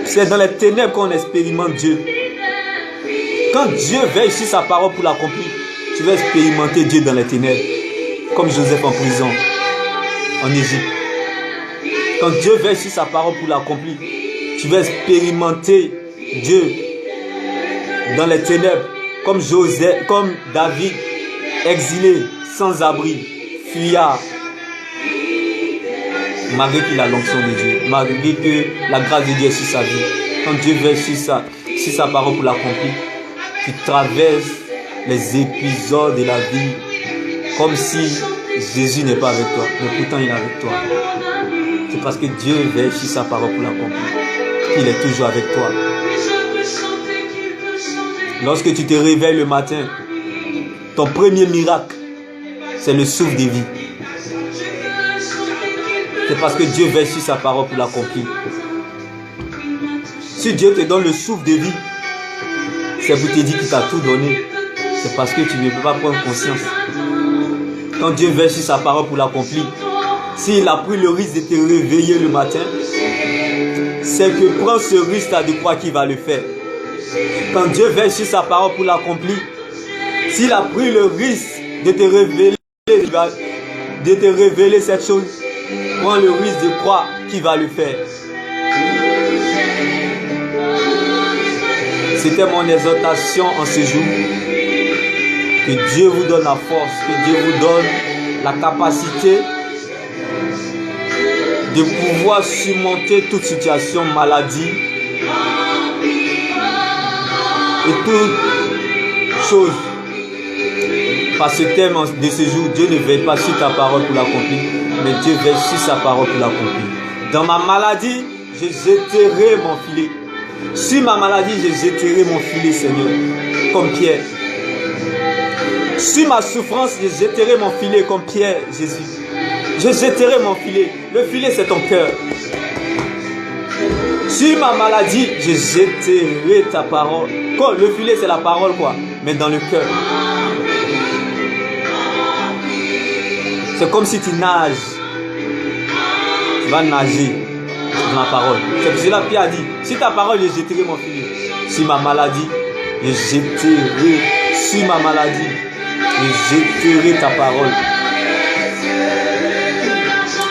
C'est dans les ténèbres qu'on expérimente Dieu. Quand Dieu veille sur sa parole pour l'accomplir, Tu vas expérimenter Dieu dans les ténèbres, comme Joseph en prison, en Égypte. Quand Dieu veille sur sa parole pour l'accomplir, tu vas expérimenter Dieu dans les ténèbres, comme Joseph, comme David, exilé, sans abri, fuyard, malgré qu'il a l'onction de Dieu, malgré que la grâce de Dieu est sur sa vie. Quand Dieu veille sur sa parole pour l'accomplir, tu traverses les épisodes de la vie comme si Jésus n'est pas avec toi, mais pourtant il est avec toi. C'est parce que Dieu veille sur sa parole pour l'accomplir. Il est toujours avec toi. Lorsque tu te réveilles le matin, ton premier miracle, c'est le souffle de vie. C'est parce que Dieu veille sur sa parole pour l'accomplir. Si Dieu te donne le souffle de vie, c'est pour te dire qu'il t'a tout donné. C'est parce que tu ne peux pas prendre conscience. Quand Dieu veille sur sa parole pour l'accomplir, s'il a pris le risque de te réveiller le matin, c'est que prends ce risque-là de croire qu'il va le faire. Quand Dieu veille sur sa parole pour l'accomplir, s'il a pris le risque de te révéler cette chose, prends le risque de croire qu'il va le faire. C'était mon exhortation en ce jour. Que Dieu vous donne la force, que Dieu vous donne la capacité de pouvoir surmonter toute situation, maladie et toute chose. Par ce thème de ce jour, Dieu ne veille pas sur ta parole pour l'accomplir, mais Dieu veille sur sa parole pour l'accomplir. Dans ma maladie, je jetterai mon filet. Sur ma maladie, je jetterai mon filet, Seigneur, comme Pierre. Sur ma souffrance, je jetterai mon filet comme Pierre, Jésus. Je jetterai mon filet. Le filet, c'est ton cœur. Sur ma maladie, je jetterai ta parole. Le filet, c'est la parole, quoi. Mais dans le cœur. C'est comme si tu nages. Tu vas nager dans la parole. C'est pour cela que Pierre a dit, si ta parole, je jetterai mon filet. Sur ma maladie, je jetterai. Sur ma maladie, je jetterai ta parole.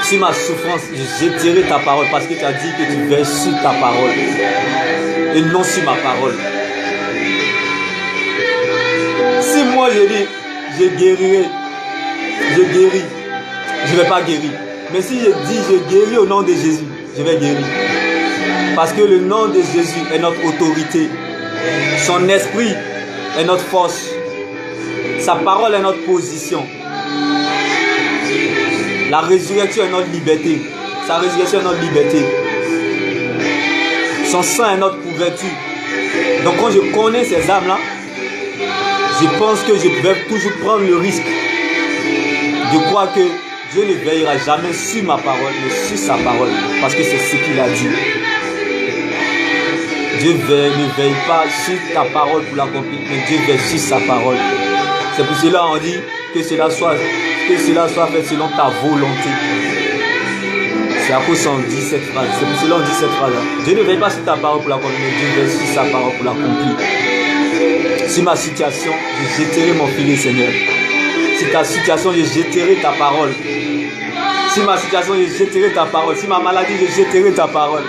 Sur ma souffrance, je jetterai ta parole parce que tu as dit que tu veilles sur ta parole et non sur ma parole. Si moi je dis, je guérirai, je guéris, je ne vais pas guérir. Mais si je dis, je guéris au nom de Jésus, je vais guérir. Parce que le nom de Jésus est notre autorité. Son esprit est notre force. Sa parole est notre position. La résurrection est notre liberté. Sa résurrection est notre liberté. Son sang est notre couverture. Donc quand je connais ces âmes-là, je pense que je vais toujours prendre le risque de croire que Dieu ne veillera jamais sur ma parole, mais sur sa parole. Parce que c'est ce qu'il a dit. Dieu ne veille pas sur ta parole pour l'accomplir, mais Dieu veille sur sa parole. C'est pour cela qu'on dit que cela soit fait selon ta volonté. C'est à cause qu'on dit cette phrase. C'est pour cela qu'on dit cette phrase. Dieu ne veille pas sur ta parole pour l'accomplir, mais Dieu veille sur sa parole pour l'accomplir. Sur ma situation, je jetterai mon filet, Seigneur. Sur ta situation, je jetterai ta parole. Sur ma situation, je jetterai ta parole. Sur ma maladie, je jetterai ta parole.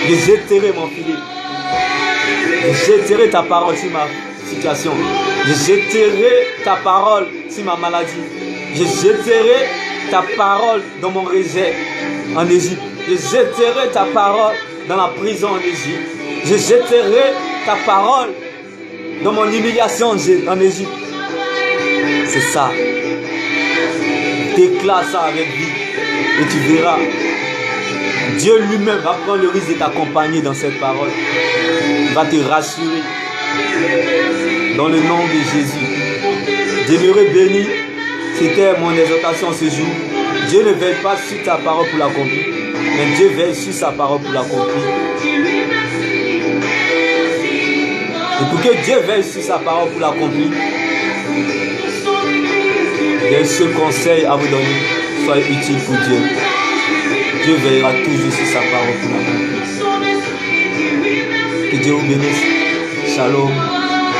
Je jetterai mon filet. Je jetterai ta parole sur ma situation. Je jetterai ta parole sur ma maladie. Je jetterai ta parole dans mon rejet en Égypte. Je jetterai ta parole dans la prison en Égypte. Je jetterai ta parole dans mon humiliation en Égypte. C'est ça. Déclare ça avec vie et tu verras. Dieu lui-même va prendre le risque de t'accompagner dans cette parole. Il va te rassurer. Dans le nom de Jésus. Demeurez béni. C'était mon exhortation ce jour. Dieu ne veille pas sur ta parole pour l'accomplir, mais Dieu veille sur sa parole pour l'accomplir. Et pour que Dieu veille sur sa parole pour l'accomplir, j'ai ce conseil à vous donner. Soyez utile pour Dieu. Dieu veillera toujours sur sa parole pour l'accomplir. Que Dieu vous bénisse. Shalom.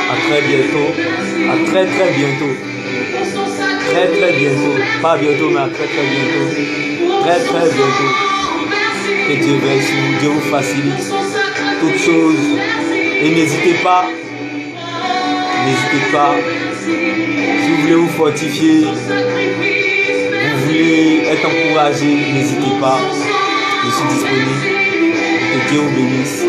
À très bientôt. À très très bientôt. Très très bientôt. Pas bientôt, mais à très très bientôt. Très très bientôt. Que Dieu veille sur vous. Dieu vous facilite toutes choses. Et n'hésitez pas. N'hésitez pas. Si vous voulez vous fortifier, vous voulez être encouragé, n'hésitez pas. Je suis disponible. Que Dieu vous bénisse.